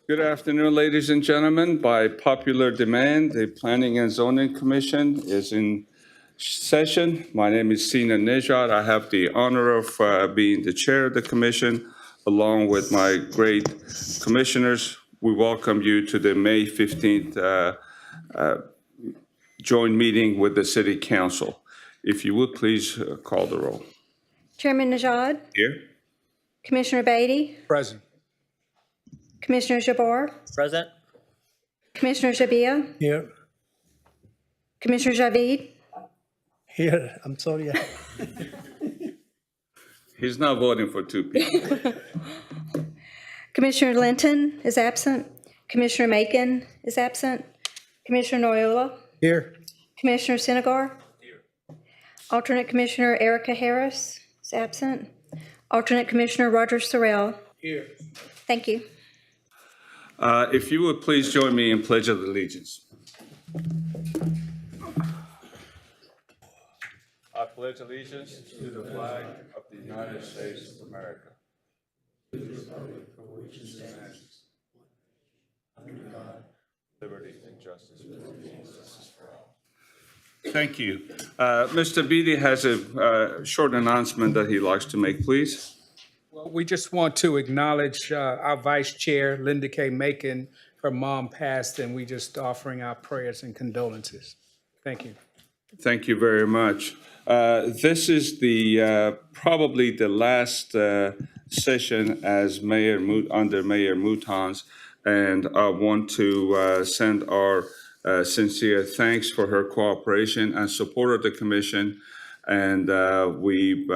Good afternoon, ladies and gentlemen. By popular demand, the Planning and Zoning Commission is in session. My name is Sina Nejad. I have the honor of being the chair of the commission, along with my great commissioners. We welcome you to the May 15th joint meeting with the City Council. If you would, please call the roll. Chairman Najad, Here. Commissioner Beatty, Present. Commissioner Jabbar, Present. Commissioner Jabia, Here. Commissioner Javid, Here. I'm sorry. He's not voting for two people. Commissioner Linton is absent, Commissioner Macon is absent, Commissioner Noyola, Here. Commissioner Senegar, Alternate Commissioner Erica Harris is absent, Alternate Commissioner Roger Sorrell. Here. Thank you. If you would please join me in Pledge of Allegiance. I pledge allegiance to the flag of the United States of America. To the republic for which it stands, under God, liberty and justice for all. Thank you. Mr. Beatty has a short announcement that he likes to make, please. Well, we just want to acknowledge our Vice Chair, Linda K. Macon. Her mom passed, and we just offering our prayers and condolences. Thank you. Thank you very much. This is the probably the last session as Mayor under Mayor Mouton's, and I want to send our sincere thanks for her cooperation and support of the commission. And we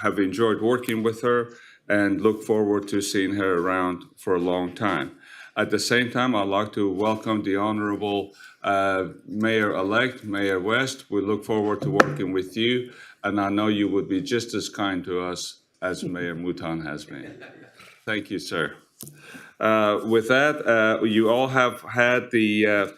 have enjoyed working with her and look forward to seeing her around for a long time. At the same time, I'd like to welcome the Honorable Mayor-elect, Mayor West. We look forward to working with you, and I know you would be just as kind to us as Mayor Mouton has been. Thank you, sir. With that, you all have had the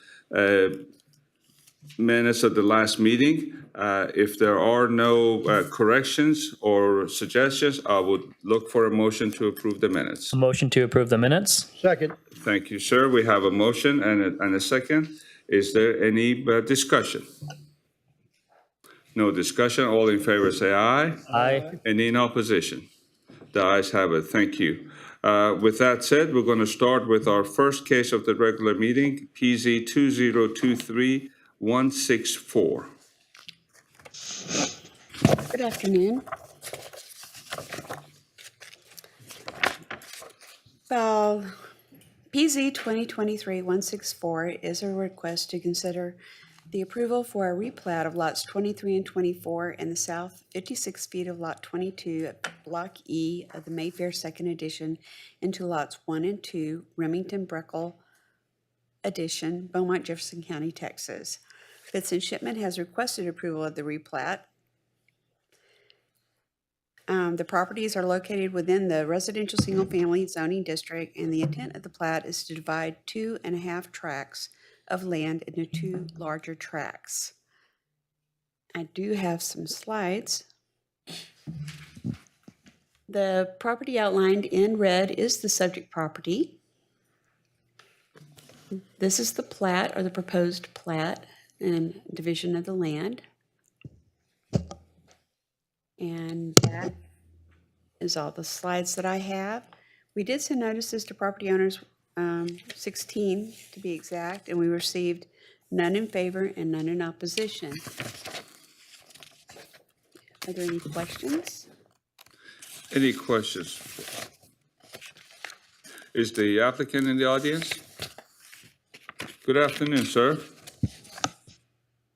minutes of the last meeting. If there are no corrections or suggestions, I would look for a motion to approve the minutes. A motion to approve the minutes. Second. Thank you, sir. We have a motion and a second. Is there any discussion? No discussion. All in favor say aye. Aye. Any in opposition? The ayes have it. Thank you. With that said, we're going to start with our first case of the regular meeting, PZ 2023-164. Good afternoon. Well, PZ 2023-164 is a request to consider the approval for a replat of lots 23 and 24 in the south 56 feet of lot 22 at Block E of the Mayfair Second Edition into lots 1 and 2, Remington Breckle Edition, Beaumont, Jefferson County, Texas. Fitz and Shipman has requested approval of the replat. The properties are located within the residential single-family zoning district, and the intent of the plat is to divide 2.5 tracts of land into 2 larger tracts. I do have some slides. The property outlined in red is the subject property. This is the plat, or the proposed plat and division of the land. And that is all the slides that I have. We did send notices to property owners, 16 to be exact, and we received none in favor and none in opposition. Are there any questions? Any questions? Is the applicant in the audience? Good afternoon, sir.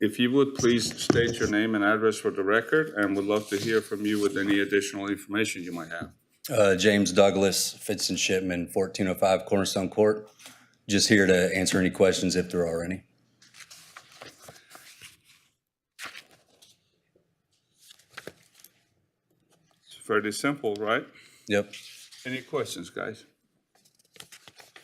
If you would, please state your name and address for the record, and we'd love to hear from you with any additional information you might have. James Douglas, Fitz and Shipman, 1405 Cornerstone Court. Just here to answer any questions if there are any. It's fairly simple, right? Yep. Any questions, guys?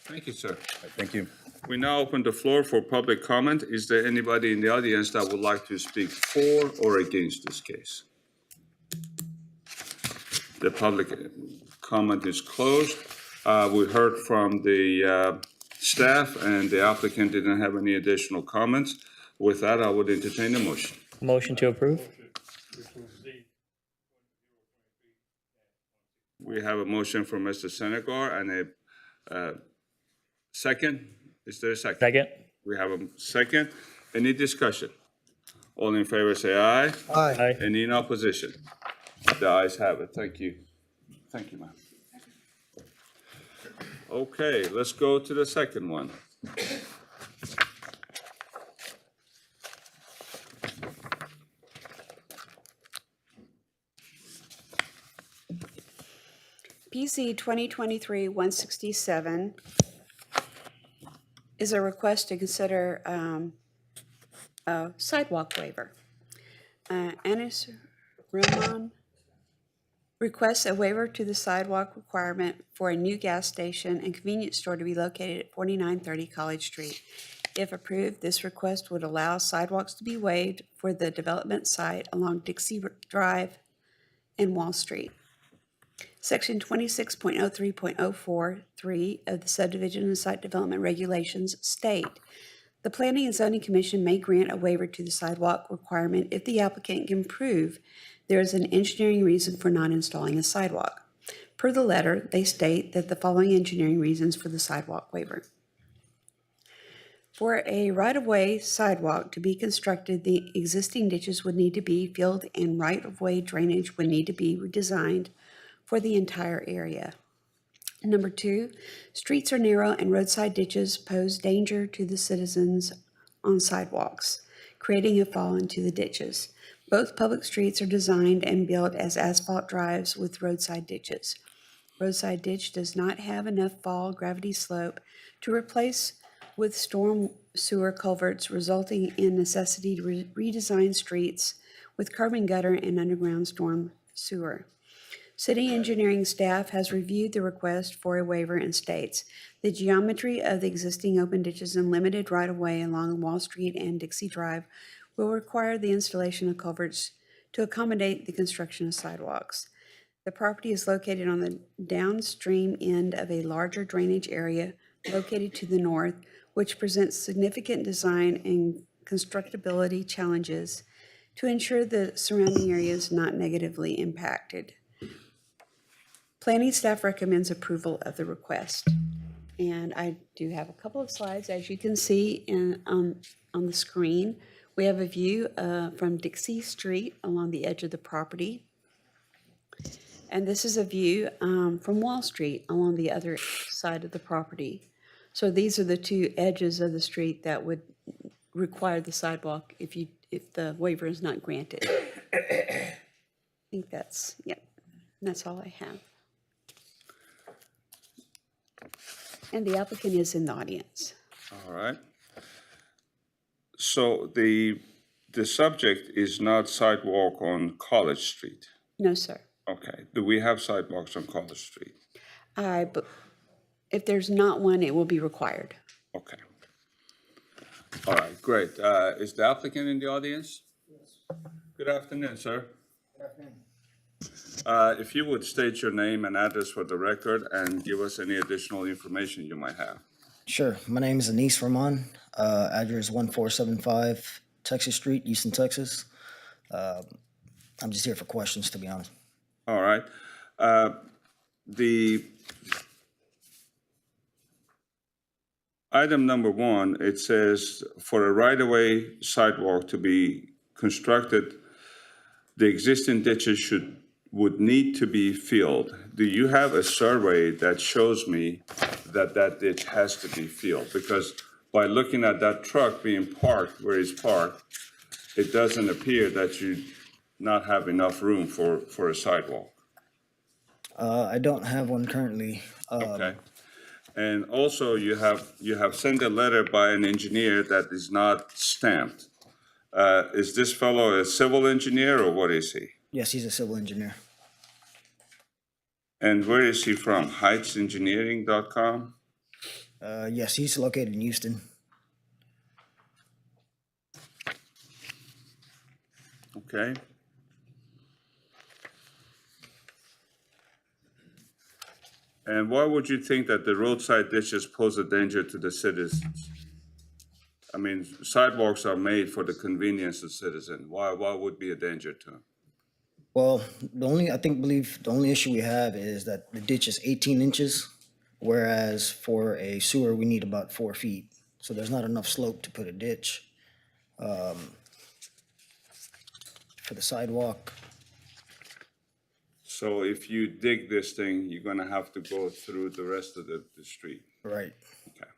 Thank you, sir. Thank you. We now open the floor for public comment. Is there anybody in the audience that would like to speak for or against this case? The public comment is closed. We heard from the staff, and the applicant didn't have any additional comments. With that, I would entertain a motion. Motion to approve? We have a motion from Mr. Senegar and a second. Is there a second? Second? We have a second. Any discussion? All in favor, say aye. Aye. Any in opposition? The ayes have it. Thank you. Thank you, ma'am. Okay, let's go to the second one. PZ 2023-167 is a request to consider a sidewalk waiver. Anis Roman requests a waiver to the sidewalk requirement for a new gas station and convenience store to be located at 4930 College Street. If approved, this request would allow sidewalks to be waived for the development site along Dixie Drive and Wall Street. Section 26.03.043 of the subdivision and site development regulations state, the Planning and Zoning Commission may grant a waiver to the sidewalk requirement if the applicant can prove there is an engineering reason for not installing a sidewalk. Per the letter, they state that the following engineering reasons for the sidewalk waiver. For a right-of-way sidewalk to be constructed, the existing ditches would need to be filled and right-of-way drainage would need to be redesigned for the entire area. Number 2, streets are narrow and roadside ditches pose danger to the citizens on sidewalks, creating a fall into the ditches. Both public streets are designed and built as asphalt drives with roadside ditches. Roadside ditch does not have enough fall gravity slope to replace with storm sewer culverts, resulting in necessity to redesign streets with curb and gutter and underground storm sewer. City engineering staff has reviewed the request for a waiver and states the geometry of the existing open ditches and limited right-of-way along Wall Street and Dixie Drive will require the installation of culverts to accommodate the construction of sidewalks. The property is located on the downstream end of a larger drainage area located to the north, which presents significant design and constructability challenges to ensure the surrounding area is not negatively impacted. Planning staff recommends approval of the request. And I do have a couple of slides, as you can see on the screen. We have a view from Dixie Street along the edge of the property. And this is a view from Wall Street along the other side of the property. So these are the two edges of the street that would require the sidewalk if the waiver is not granted. I think that's all I have. And the applicant is in the audience. All right. So the subject is not sidewalk on College Street. No, sir. Okay. Do we have sidewalks on College Street? But if there's not one, it will be required. Okay. All right, great. Is the applicant in the audience? Yes. Good afternoon, sir. Good afternoon. If you would state your name and address for the record and give us any additional information you might have. Sure. My name is Anis Rahman. Address 1475 Texas Street, Houston, Texas. I'm just here for questions, to be honest. All right. The item number 1, it says for a right-of-way sidewalk to be constructed, the existing ditches would need to be filled. Do you have a survey that shows me that ditch has to be filled? Because by looking at that truck being parked where it's parked, it doesn't appear that you not have enough room for a sidewalk. I don't have one currently. Okay. And also you have sent a letter by an engineer that is not stamped. Is this fellow a civil engineer or what is he? Yes, he's a civil engineer. And where is he from? HeightsEngineering.com? Yes, he's located in Houston. Okay. And why would you think that the roadside ditches pose a danger to the citizens? I mean, sidewalks are made for the convenience of citizens. Why would be a danger to them? Well, believe the only issue we have is that the ditch is 18 inches, whereas for a sewer, we need about 4 feet. So there's not enough slope to put a ditch. For the sidewalk, So if you dig this thing, you're gonna have to go through the rest of the street. right. Okay.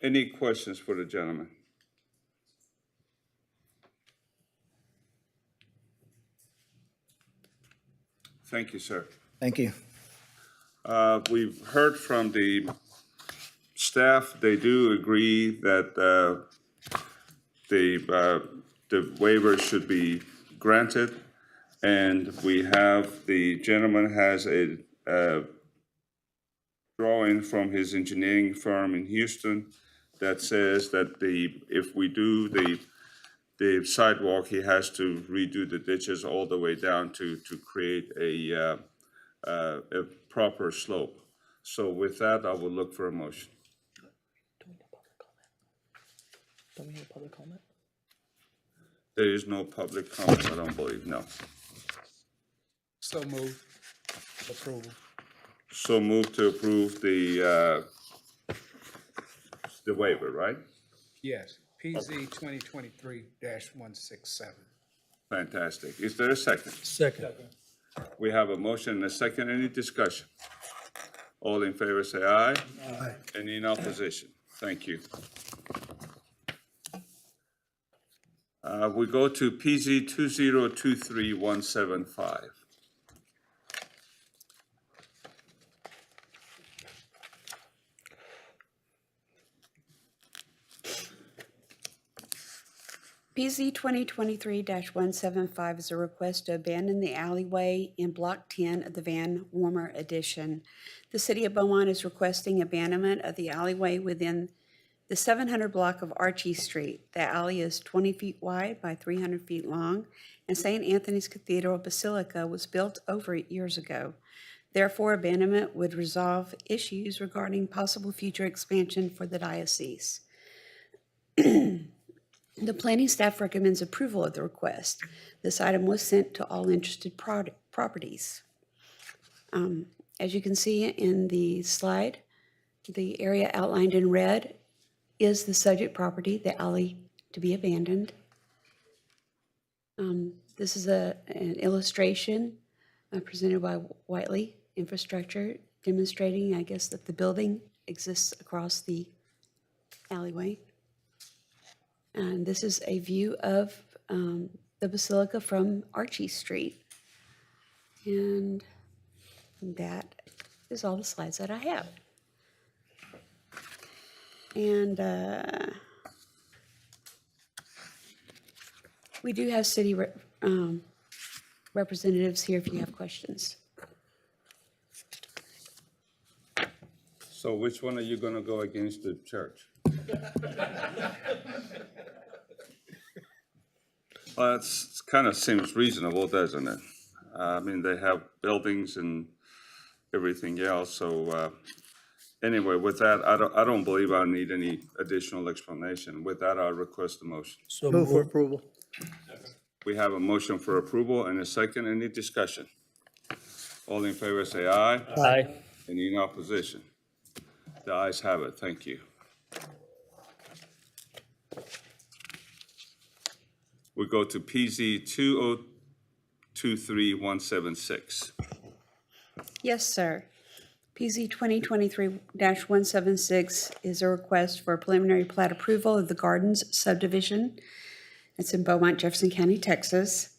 Any questions for the gentleman? Thank you, sir. Thank you. We've heard from the staff, they do agree that the waiver should be granted. And we have, the gentleman has a drawing from his engineering firm in Houston that says that if we do the sidewalk, he has to redo the ditches all the way down to create a proper slope. So with that, I will look for a motion. Don't we have public comment? There is no public comment, I don't believe, no. So move. Approval. So move to approve the waiver, right? Yes, PZ 2023-167. Fantastic. Is there a second? Second. We have a motion and a second. Any discussion? All in favor, say aye. Aye. Any in opposition? Thank you. We go to PZ 2023-175. PZ 2023-175 is a request to abandon the alleyway in Block 10 of the Van Warmer addition. The City of Beaumont is requesting abandonment of the alleyway within the 700 block of Archie Street. The alley is 20 feet wide by 300 feet long, and St. Anthony's Cathedral Basilica was built over it years ago. Therefore, abandonment would resolve issues regarding possible future expansion for the diocese. The planning staff recommends approval of the request. This item was sent to all interested properties. As you can see in the slide, the area outlined in red is the subject property, the alley to be abandoned. This is an illustration presented by Whiteley Infrastructure, demonstrating, I guess, that the building exists across the alleyway. And this is a view of the Basilica from Archie Street. And that is all the slides that I have. And we do have city representatives here if you have questions. So which one are you gonna go against the church? Well, it's kind of seems reasonable, doesn't it? I mean, they have buildings and everything else, so anyway, with that, I don't believe I need any additional explanation. With that, I'll request a motion. So Move for approval. We have a motion for approval and a second. Any discussion? All in favor, say aye. Aye. Any in opposition? The ayes have it. Thank you. We go to PZ 2023-176. Yes, sir. PZ 2023-176 is a request for preliminary plat approval of the Gardens subdivision. It's in Beaumont, Jefferson County, Texas.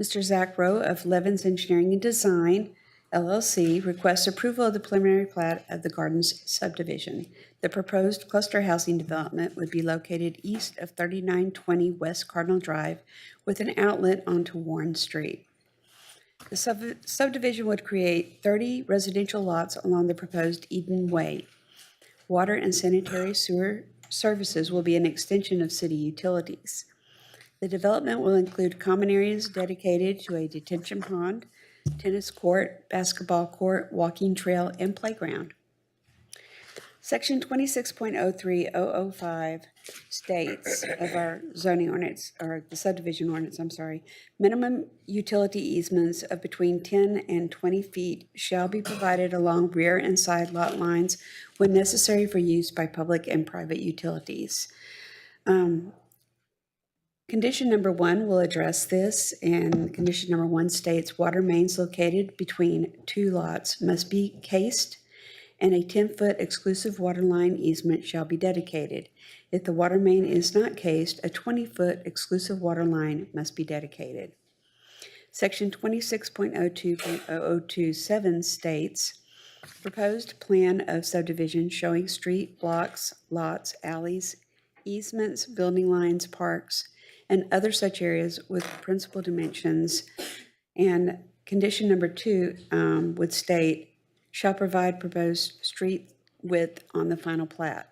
Mr. Zach Rowe of Levins Engineering and Design, LLC, requests approval of the preliminary plat of the Gardens subdivision. The proposed cluster housing development would be located east of 3920 West Cardinal Drive with an outlet onto Warren Street. The subdivision would create 30 residential lots along the proposed Eden Way. Water and sanitary sewer services will be an extension of city utilities. The development will include common areas dedicated to a detention pond, tennis court, basketball court, walking trail, and playground. Section 26.03005 states of our zoning ordinance, or the subdivision ordinance, I'm sorry, minimum utility easements of between 10 and 20 feet shall be provided along rear and side lot lines when necessary for use by public and private utilities. Condition number 1 will address this, and condition number 1 states water mains located between two lots must be cased, and a 10-foot exclusive water line easement shall be dedicated. If the water main is not cased, a 20-foot exclusive water line must be dedicated. Section 26.02.0027 states, proposed plan of subdivision showing street, blocks, lots, alleys, easements, building lines, parks, and other such areas with principal dimensions. And condition number 2 would state, shall provide proposed street width on the final plat.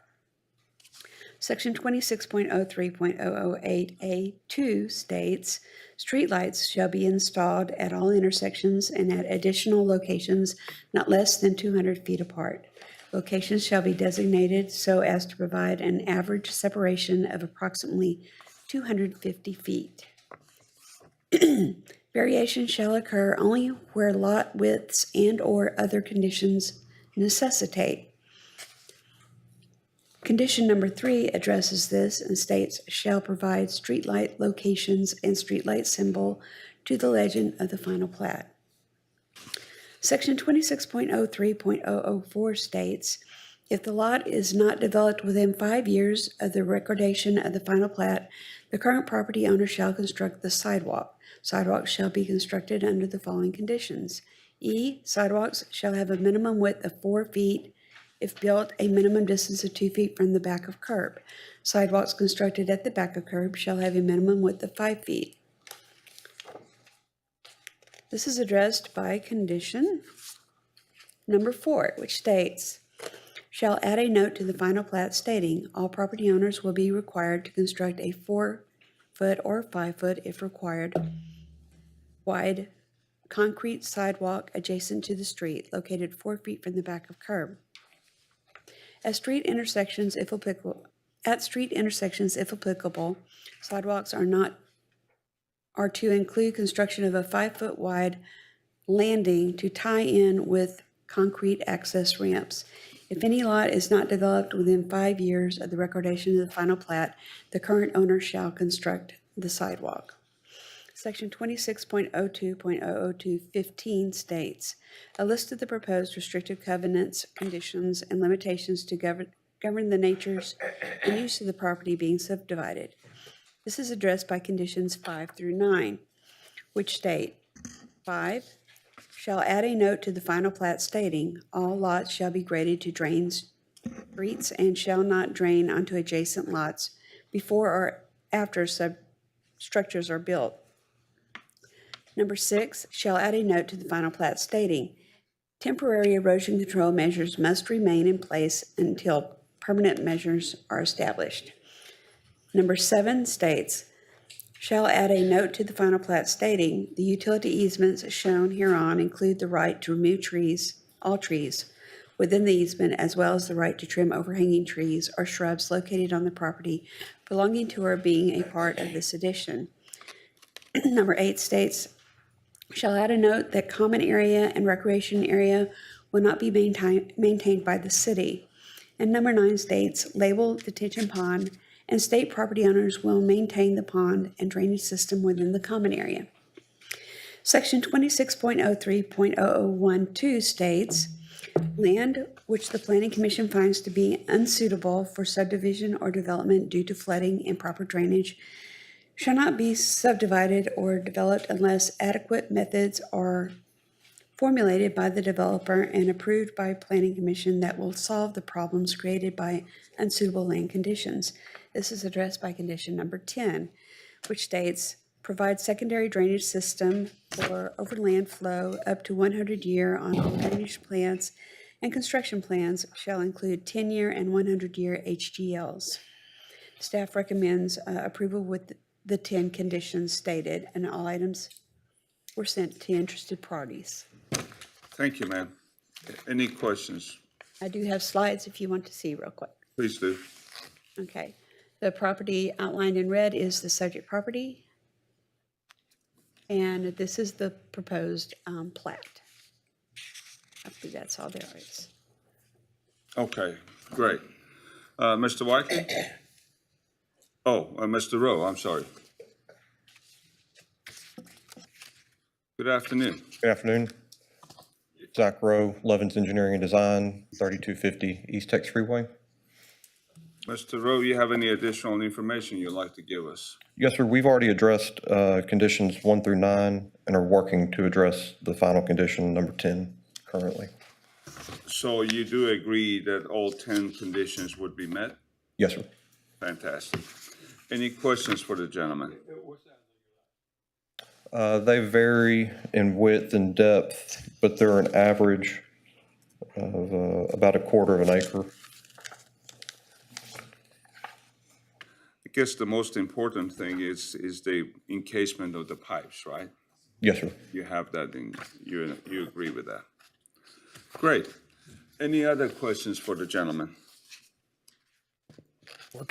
Section 26.03.008A2 states, streetlights shall be installed at all intersections and at additional locations not less than 200 feet apart. Locations shall be designated so as to provide an average separation of approximately 250 feet. Variation shall occur only where lot widths and/or other conditions necessitate. Condition number 3 addresses this and states, shall provide streetlight locations and streetlight symbol to the legend of the final plat. Section 26.03.004 states, if the lot is not developed within 5 years of the recordation of the final plat, the current property owner shall construct the sidewalk. Sidewalks shall be constructed under the following conditions. E, sidewalks shall have a minimum width of 4 feet, if built, a minimum distance of 2 feet from the back of curb. Sidewalks constructed at the back of curb shall have a minimum width of 5 feet. This is addressed by condition number 4, which states, shall add a note to the final plat stating, all property owners will be required to construct a 4-foot or 5-foot, if required, wide concrete sidewalk adjacent to the street, located 4 feet from the back of curb. At street intersections, if applicable, sidewalks are to include construction of a 5-foot wide landing to tie in with concrete access ramps. If any lot is not developed within 5 years of the recordation of the final plat, the current owner shall construct the sidewalk. Section 26.02.00215 states, a list of the proposed restrictive covenants, conditions, and limitations to govern the natures and use of the property being subdivided. This is addressed by conditions 5 through 9, which state, 5, shall add a note to the final plat stating, all lots shall be graded to drain streets and shall not drain onto adjacent lots before or after substructures are built. Number 6, shall add a note to the final plat stating, temporary erosion control measures must remain in place until permanent measures are established. Number 7 states, shall add a note to the final plat stating, the utility easements shown hereon include the right to remove trees, all trees, within the easement, as well as the right to trim overhanging trees or shrubs located on the property belonging to or being a part of this addition. Number 8 states, shall add a note that common area and recreation area will not be maintained by the city. And number 9 states, label detention pond and state property owners will maintain the pond and drainage system within the common area. Section 26.03.0012 states, land which the Planning Commission finds to be unsuitable for subdivision or development due to flooding, improper drainage, shall not be subdivided or developed unless adequate methods are formulated by the developer and approved by Planning Commission that will solve the problems created by unsuitable land conditions. This is addressed by condition number 10, which states, provide secondary drainage system for overland flow up to 100 year on all drainage plans, and construction plans shall include 10-year and 100-year HGLs. Staff recommends approval with the 10 conditions stated, and all items were sent to interested parties. Thank you, ma'am. Any questions? I do have slides if you want to see real quick. Please do. Okay. The property outlined in red is the subject property. And this is the proposed plat. I believe that's all there is. Okay, great. Mr. Wyken? Oh, Mr. Rowe, I'm sorry. Good afternoon. Good afternoon. Zach Rowe, Levens Engineering and Design, 3250 East Tex Freeway. Mr. Rowe, you have any additional information you'd like to give us? Yes, sir. We've already addressed conditions 1 through 9 and are working to address the final condition, number 10, currently. So you do agree that all 10 conditions would be met? Yes, sir. Fantastic. Any questions for the gentleman? They vary in width and depth, but they're an average of about 1/4 of an acre. I guess the most important thing is the encasement of the pipes, right? Yes, sir. You have that in, you agree with that? Great. Any other questions for the gentleman? What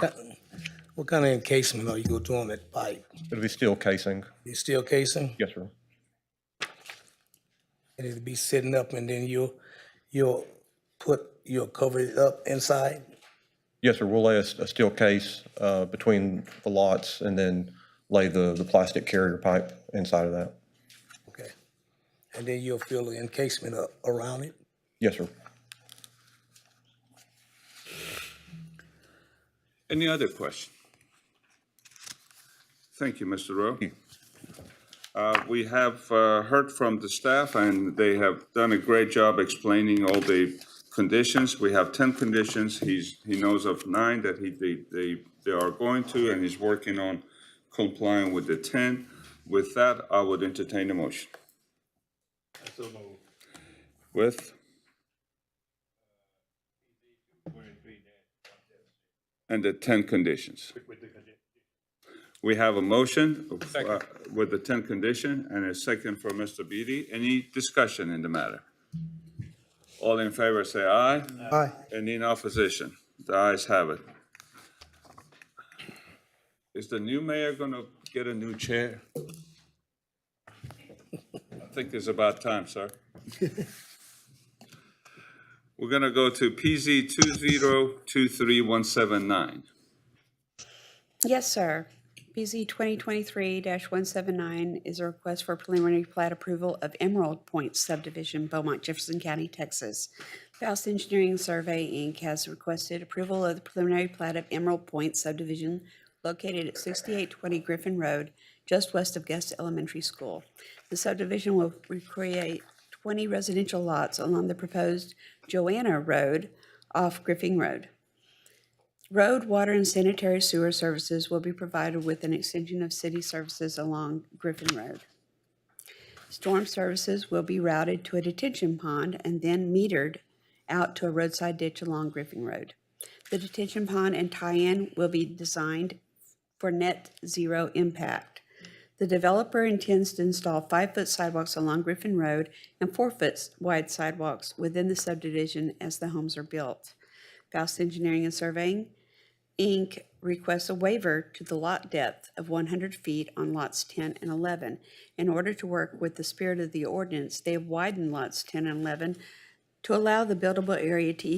kind of encasement are you gonna do on that pipe? It'll be steel casing. You steel casing? Yes, sir. And it'll be sitting up and then you'll cover it up inside? Yes, sir. We'll lay a steel case between the lots and then lay the plastic carrier pipe inside of that. Okay. And then you'll fill the encasement up around it? Yes, sir. Any other question? Thank you, Mr. Rowe. We have heard from the staff, and they have done a great job explaining all the conditions. We have 10 conditions. He knows of 9 that they are going to, and he's working on complying with the 10. With that, I would entertain a motion. With? And the 10 conditions. We have a motion with the 10 condition and a second for Mr. Beatty. Any discussion in the matter? All in favor, say aye. Aye. Any in opposition? The ayes have it. Is the new mayor gonna get a new chair? I think it's about time, sir. We're gonna go to PZ 2023179. Yes, sir. PZ 2023-179 is a request for preliminary plat approval of Emerald Point subdivision, Beaumont, Jefferson County, Texas. Faust Engineering Survey, Inc. has requested approval of the preliminary plat of Emerald Point subdivision located at 6820 Griffin Road, just west of Guest Elementary School. The subdivision will recreate 20 residential lots along the proposed Joanna Road off Griffin Road. Road, water, and sanitary sewer services will be provided with an extension of city services along Griffin Road. Storm services will be routed to a detention pond and then metered out to a roadside ditch along Griffin Road. The detention pond and tie-in will be designed for net zero impact. The developer intends to install 5-foot sidewalks along Griffin Road and 4-foot wide sidewalks within the subdivision as the homes are built. Faust Engineering and Surveying, Inc. requests a waiver to the lot depth of 100 feet on lots 10 and 11. In order to work with the spirit of the ordinance, they have widened lots 10 and 11 to allow the buildable area to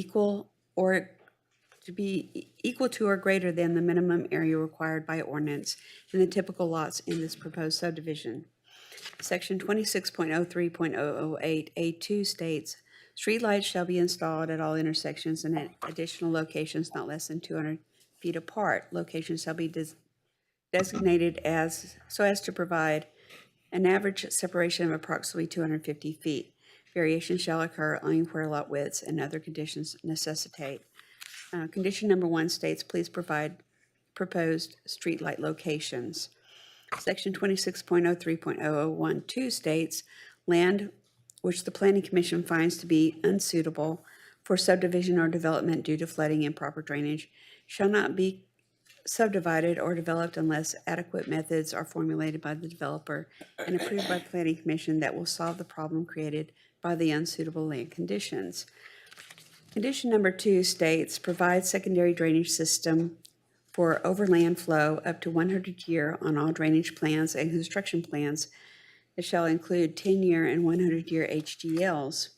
be equal to or greater than the minimum area required by ordinance in the typical lots in this proposed subdivision. Section 26.03.008A2 states, streetlights shall be installed at all intersections and at additional locations not less than 200 feet apart. Locations shall be designated so as to provide an average separation of approximately 250 feet. Variation shall occur only where lot widths and other conditions necessitate. Condition number 1 states, please provide proposed streetlight locations. Section 26.03.0012 states, land which the Planning Commission finds to be unsuitable for subdivision or development due to flooding, improper drainage, shall not be subdivided or developed unless adequate methods are formulated by the developer and approved by the Planning Commission that will solve the problem created by the unsuitable land conditions. Condition number 2 states, provide secondary drainage system for overland flow up to 100-year on all drainage plans and construction plans. It shall include 10-year and 100-year HDLs.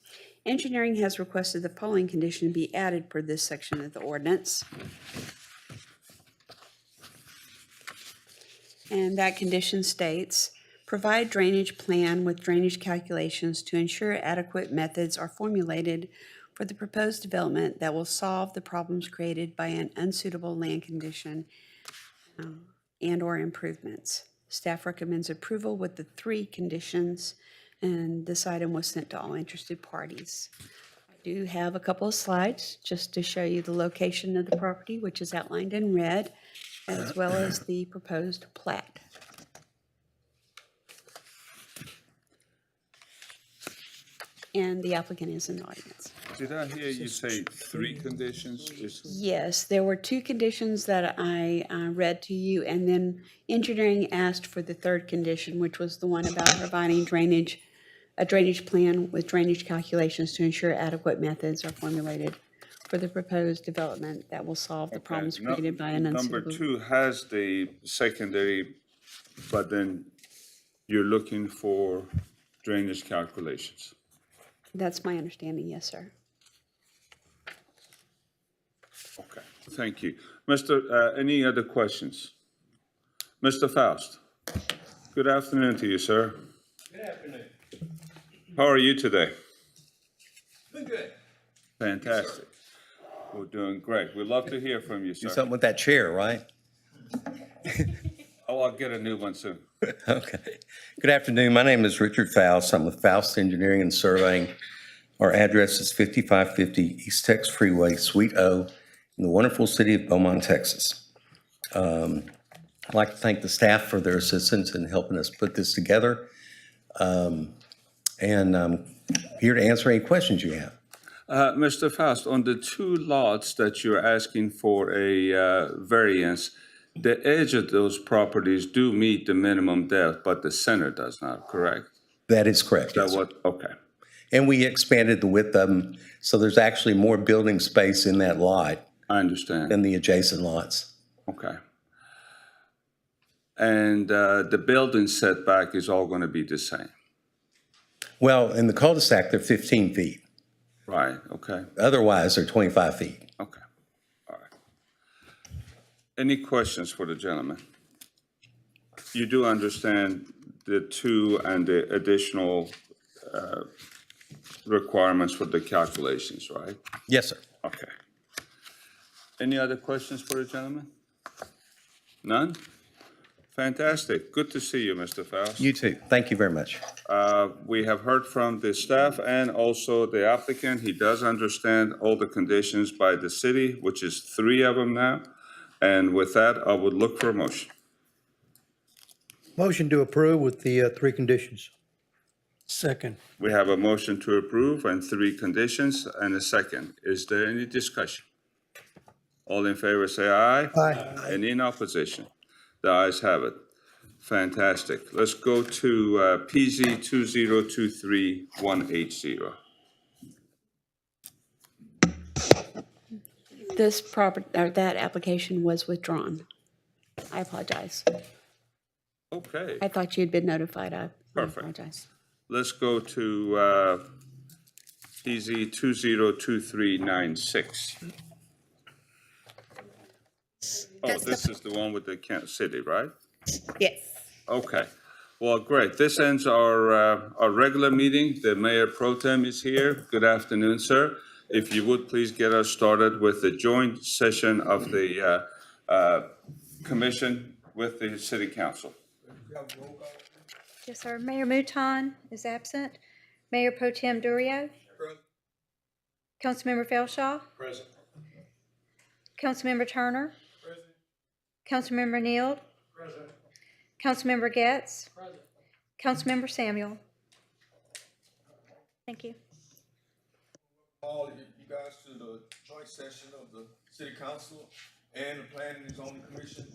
Engineering has requested the following condition be added per this section of the ordinance. And that condition states, provide drainage plan with drainage calculations to ensure adequate methods are formulated for the proposed development that will solve the problems created by an unsuitable land condition and/or improvements. Staff recommends approval with the 3 conditions, and this item was sent to all interested parties. I do have a couple of slides just to show you the location of the property, which is outlined in red, as well as the proposed plat. And the applicant is in the audience. Did I hear you say 3 conditions? Yes, there were 2 conditions that I read to you, and then engineering asked for the 3rd condition, which was the one about providing a drainage plan with drainage calculations to ensure adequate methods are formulated for the proposed development that will solve the problems created by an unsuitable. Number 2 has the secondary, but then you're looking for drainage calculations. That's my understanding, yes, sir. Okay, thank you. Any other questions? Mr. Faust? Good afternoon to you, sir. Good afternoon. How are you today? Been good. Fantastic. We're doing great. We'd love to hear from you, Do sir. something with that chair, right? Oh, I'll get a new one soon. Okay. Good afternoon. My name is Richard Faust. I'm with Faust Engineering and Surveying. Our address is 5550 East Tex Freeway, Suite O, in the wonderful city of Beaumont, Texas. I'd like to thank the staff for their assistance in helping us put this together. And I'm here to answer any questions you have. Mr. Faust, on the 2 lots that you're asking for a variance, the edge of those properties do meet the minimum depth, but the center does not, correct? That is correct. Is that Yes, sir. what, okay, And we expanded the width of them, so there's actually more building space in that lot I understand. than the adjacent lots. Okay. And the building setback is all going to be the same? Well, in the cul-de-sac, they're 15 feet. Right, okay, Otherwise, they're 25 feet. okay, all right. Any questions for the gentleman? You do understand the 2 and the additional requirements for the calculations, right? Yes, sir. Okay. Any other questions for the gentleman? None? Fantastic. Good to see you, Mr. Faust. You too. Thank you very much. We have heard from the staff and also the applicant. He does understand all the conditions by the city, which is 3 of them now. And with that, I would look for a motion. Motion to approve with the 3 conditions. Second. We have a motion to approve and 3 conditions and a second. Is there any discussion? All in favor, say aye. Aye. Any in opposition? The ayes have it. Fantastic. Let's go to PZ 2023180. This property, or that application was withdrawn. I apologize. Okay, I thought you'd been notified. I Perfect. apologize. let's go to PZ 202396. Oh, this is the one with the Kansas City, right? Yes. Okay, well, great. This ends our regular meeting. The Mayor Pro Tem is here. Good afternoon, sir. If you would, please get us started with the joint session of the commission with the City Council. Yes, sir. Mayor Mouton is absent. Mayor Pro Tem Durio. Councilmember Felshaw. Present. Councilmember Turner. Councilmember Neild. Councilmember Getz. Councilmember Samuel. Thank you. All you guys to the joint session of the city council. and the Planning and Zoning Commission.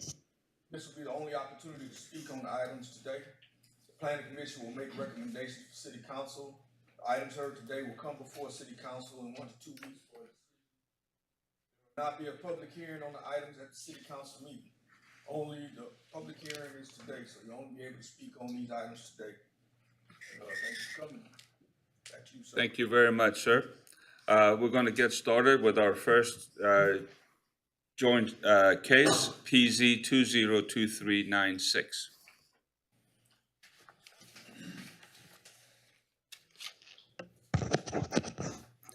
This will be the only opportunity to speak on the items today. The Planning Commission will make recommendations for City Council. The items heard today will come before City Council in 1 to 2 weeks for it. There will not be a public hearing on the items at the City Council meeting. Only the public hearing is today, so you'll only be able to speak on these items today. Thanks for coming. Back to you, sir. Thank you very much, sir. We're going to get started with our first joint case, PZ 202396.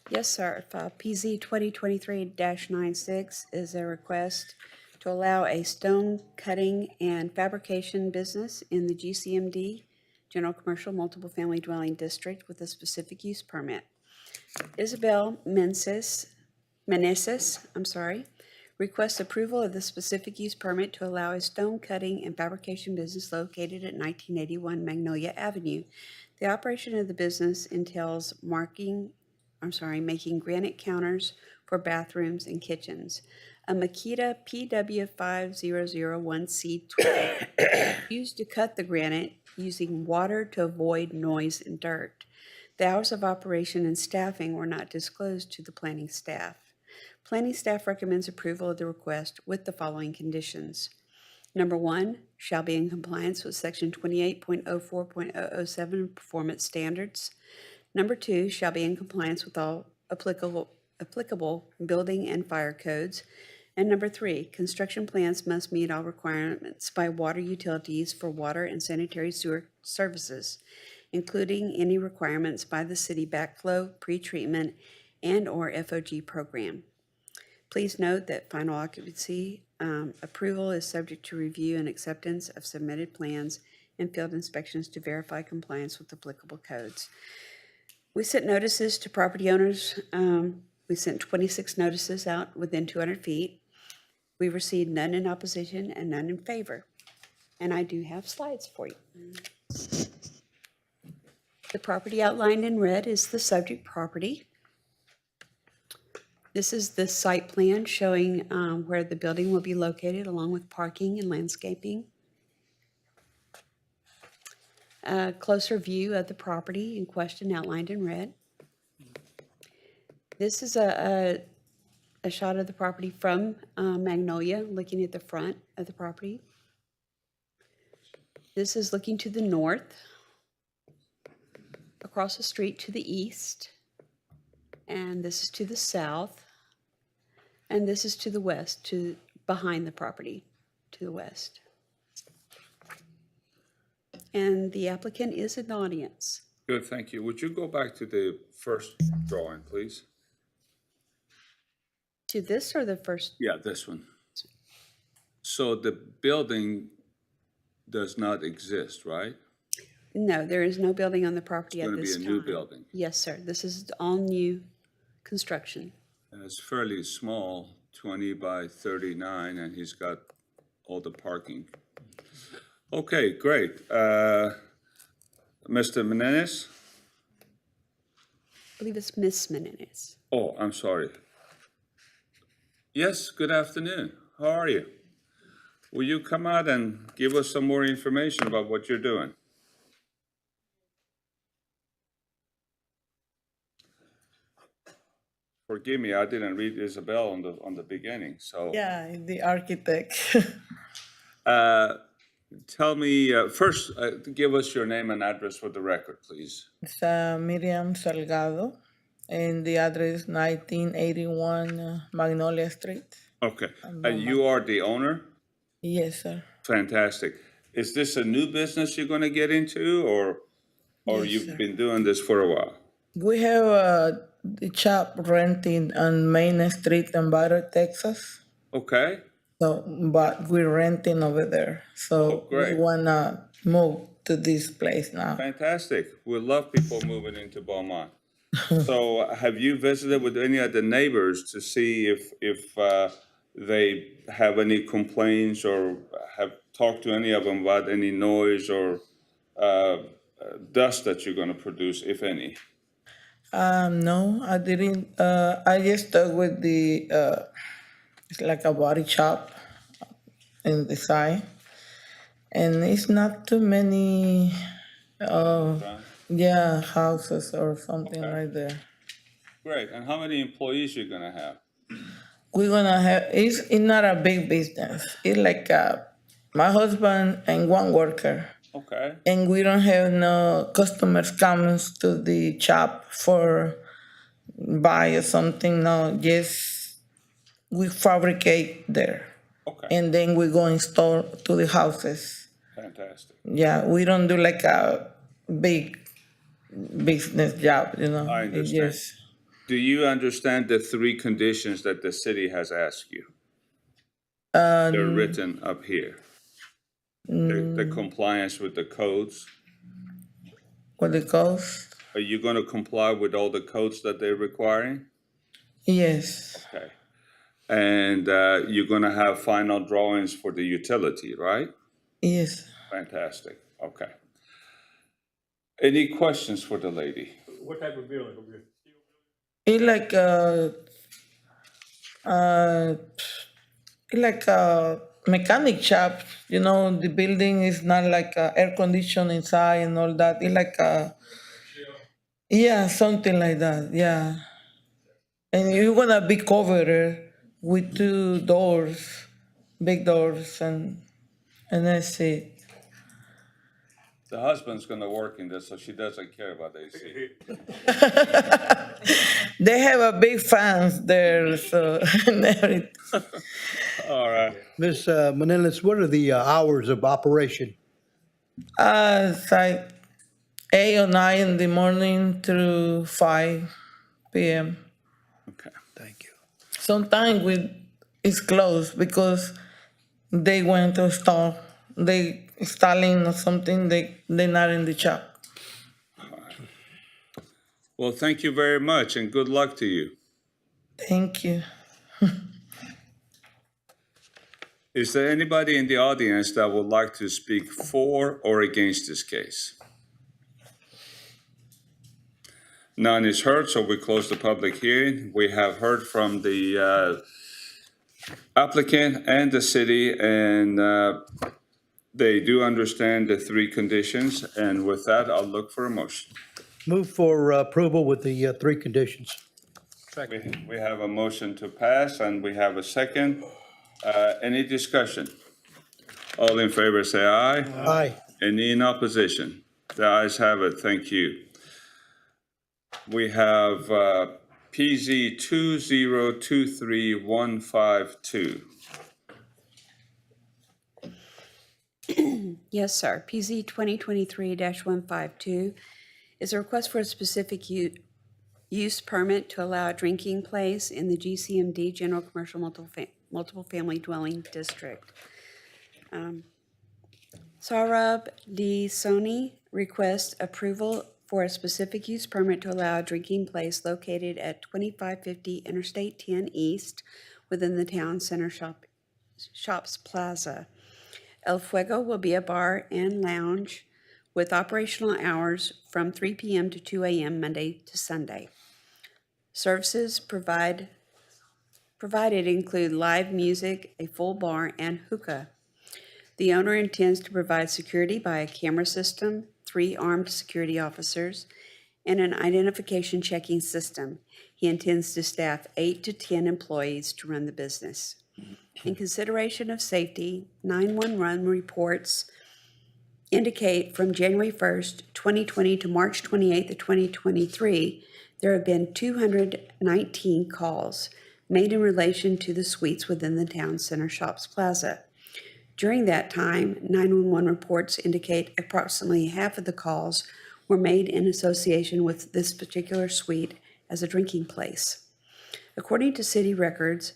Yes, sir. File PZ 2023-96 is a request to allow a stone cutting and fabrication business in the GCMD, General Commercial Multiple Family Dwelling District, with a specific use permit. Isabel Meneses, requests approval of the specific use permit to allow a stone cutting and fabrication business located at 1981 Magnolia Avenue. The operation of the business entails making granite counters for bathrooms and kitchens. A Makita PW5001C12 used to cut the granite using water to avoid noise and dirt. The hours of operation and staffing were not disclosed to the planning staff. Planning staff recommends approval of the request with the following conditions. Number 1, shall be in compliance with Section 28.04.007 Performance Standards. Number 2, shall be in compliance with all applicable building and fire codes. And number 3, construction plans must meet all requirements by water utilities for water and sanitary sewer services, including any requirements by the city backflow, pretreatment, and/or FOG program. Please note that final occupancy approval is subject to review and acceptance of submitted plans and field inspections to verify compliance with applicable codes. We sent notices to property owners. We sent 26 notices out within 200 feet. We received none in opposition and none in favor. And I do have slides for you. The property outlined in red is the subject property. This is the site plan showing where the building will be located, along with parking and landscaping. A closer view of the property in question outlined in red. This is a shot of the property from Magnolia, looking at the front of the property. This is looking to the north, across the street to the east, and this is to the south, and this is to the west, to behind the property, to the west. And the applicant is in the audience. Good, thank you. Would you go back to the first drawing, please? To this or the first? Yeah, this one. So the building does not exist, right? No, there is no building on the property It's at going to this be time. a new building. Yes, sir. This is all new construction. And it's fairly small, 20 by 39, and he's got all the parking. Okay, great. Mr. Menendez? I believe it's Miss Menendez. Oh, I'm sorry. Yes, good afternoon. How are you? Will you come out and give us some more information about what you're doing? Forgive me, I didn't read Isabel on the beginning, so. Yeah, the architect. Tell me, first, give us your name and address for the record, please. It's Miriam Salgado, and the address 1981 Magnolia Street. Okay, and you are the owner? Yes, sir. Fantastic. Is this a new business you're gonna get into, or Yes, you've sir. been doing this for a while? We have the shop renting on Main Street in Barrow, Texas. Okay, So, but we're renting over there. So we great. wanna move to this place now. fantastic. We love people moving into Beaumont. So have you visited with any of the neighbors to see if they have any complaints or have talked to any of them about any noise or dust that you're gonna produce, if any? No, I didn't. I just talked with the It's like a body shop in the side. And it's not too many, houses or something Okay. like that. Great. And how many employees you gonna have? We're gonna have, it's not a big business. It's like my husband and one worker. Okay. And we don't have no customers comes to the shop for buy or something. No, just we fabricate there. Okay. And then we go install to the houses. Fantastic. Yeah, we don't do like a big business job, I It understand. just, Do you understand the 3 conditions that the city has asked you? Um, They're written up here. The compliance with the codes. what it goes? Are you gonna comply with all the codes that they're requiring? Yes, Okay. And you're gonna have final drawings for the utility, right? yes. Fantastic. Okay. Any questions for the lady? What type of building? It's like a mechanic shop, the building is not like air conditioned inside and all that. It's like yeah, something like that, yeah. And you're gonna be covered with 2 doors, big doors, and that's it. The husband's gonna work in this, so she doesn't care about AC. They have a big fans there, so and everything. All right. Ms. Manelis, what are the hours of operation? It's like 8 or 9 in the morning through 5 p.m. Okay. Thank you. Sometimes it's closed because they went to install, they installing or something, they're not in the shop. Well, thank you very much and good luck to you. Thank you. Is there anybody in the audience that would like to speak for or against this case? None is heard, so we close the public hearing. We have heard from the applicant and the city, and they do understand the 3 conditions. And with that, I'll look for a motion. Move for approval with the 3 conditions. We have a motion to pass, and we have a second. Any discussion? All in favor, say aye. Aye. Any in opposition? The ayes have it. Thank you. We have PZ 2023152. Yes, sir. PZ 2023-152 is a request for a specific use permit to allow a drinking place in the GCMD General Commercial Multiple Family Dwelling District. Saurabh D. Soni requests approval for a specific use permit to allow a drinking place located at 2550 Interstate 10 East within the Town Center Shops Plaza. El Fuego will be a bar and lounge with operational hours from 3 p.m. to 2 a.m. Monday to Sunday. Services provided include live music, a full bar, and hookah. The owner intends to provide security by a camera system, 3 armed security officers, and an identification checking system. He intends to staff 8 to 10 employees to run the business. In consideration of safety, 911 reports indicate from January 1st, 2020 to March 28th of 2023, there have been 219 calls made in relation to the suites within the Town Center Shops Plaza. During that time, 911 reports indicate approximately half of the calls were made in association with this particular suite as a drinking place. According to city records,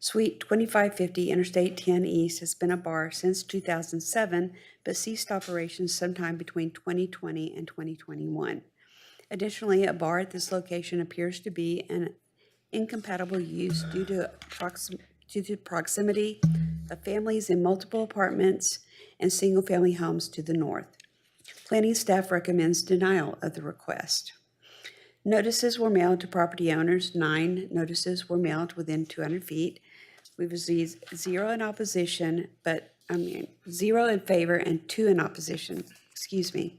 Suite 2550 Interstate 10 East has been a bar since 2007, but ceased operations sometime between 2020 and 2021. Additionally, a bar at this location appears to be an incompatible use due to proximity of families in multiple apartments and single-family homes to the north. Planning staff recommends denial of the request. Notices were mailed to property owners. 9 notices were mailed within 200 feet. We've received 0 in opposition, 0 in favor and 2 in opposition, excuse me.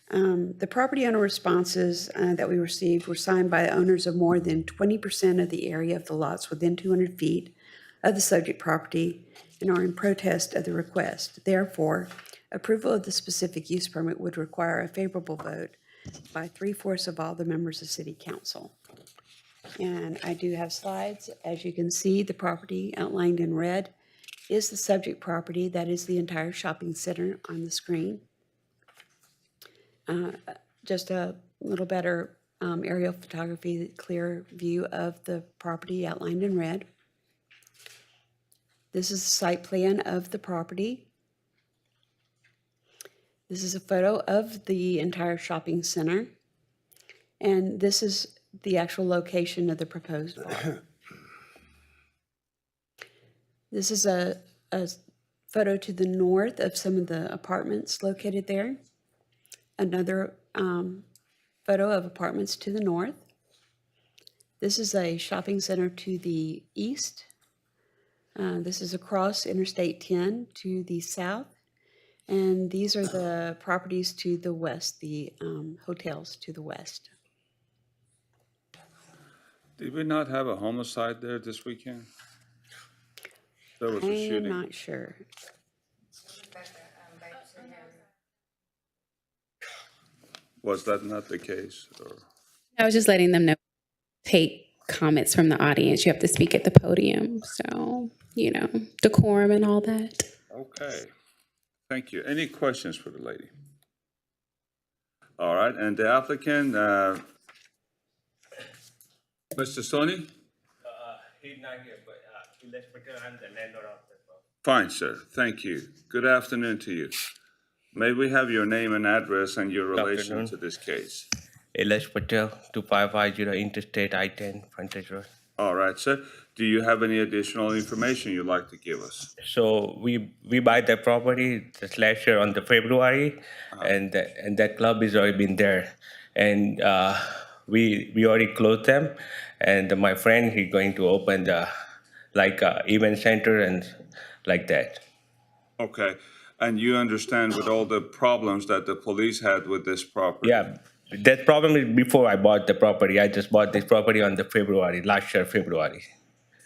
The property owner responses that we received were signed by owners of more than 20% of the area of the lots within 200 feet of the subject property and are in protest of the request. Therefore, approval of the specific use permit would require a favorable vote by 3/4 of all the members of City Council. And I do have slides. As you can see, the property outlined in red is the subject property. That is the entire shopping center on the screen. Just a little better aerial photography, clear view of the property outlined in red. This is the site plan of the property. This is a photo of the entire shopping center. And this is the actual location of the proposed bar. This is a photo to the north of some of the apartments located there. Another photo of apartments to the north. This is a shopping center to the east. This is across Interstate 10 to the south. And these are the properties to the west, the hotels to the west. Did we not have a homicide there this weekend? There was I a am shooting. not sure. Was that not the case? Or? I was just letting them know, take comments from the audience. You have to speak at the podium. So, decorum and all that. Okay. Thank you. Any questions for the lady? All right. And the applicant, Mr. Soni? He's not here, but let's pretend I'm the landlord of the property. Fine, sir. Thank you. Good afternoon to you. May we have your name and address and your relation afternoon. to this case? Elias Patel, 2550 Interstate I-10, Frontage Road. All right, sir. Do you have any additional information you'd like to give us? So we buy the property this last year on the February, and that club has already been there, and we already closed them, and my friend he's going to open the event center and like that. Okay. And you understand with all the problems that the police had with this property? Yeah, that problem is before I bought the property. I just bought this property on the last year February.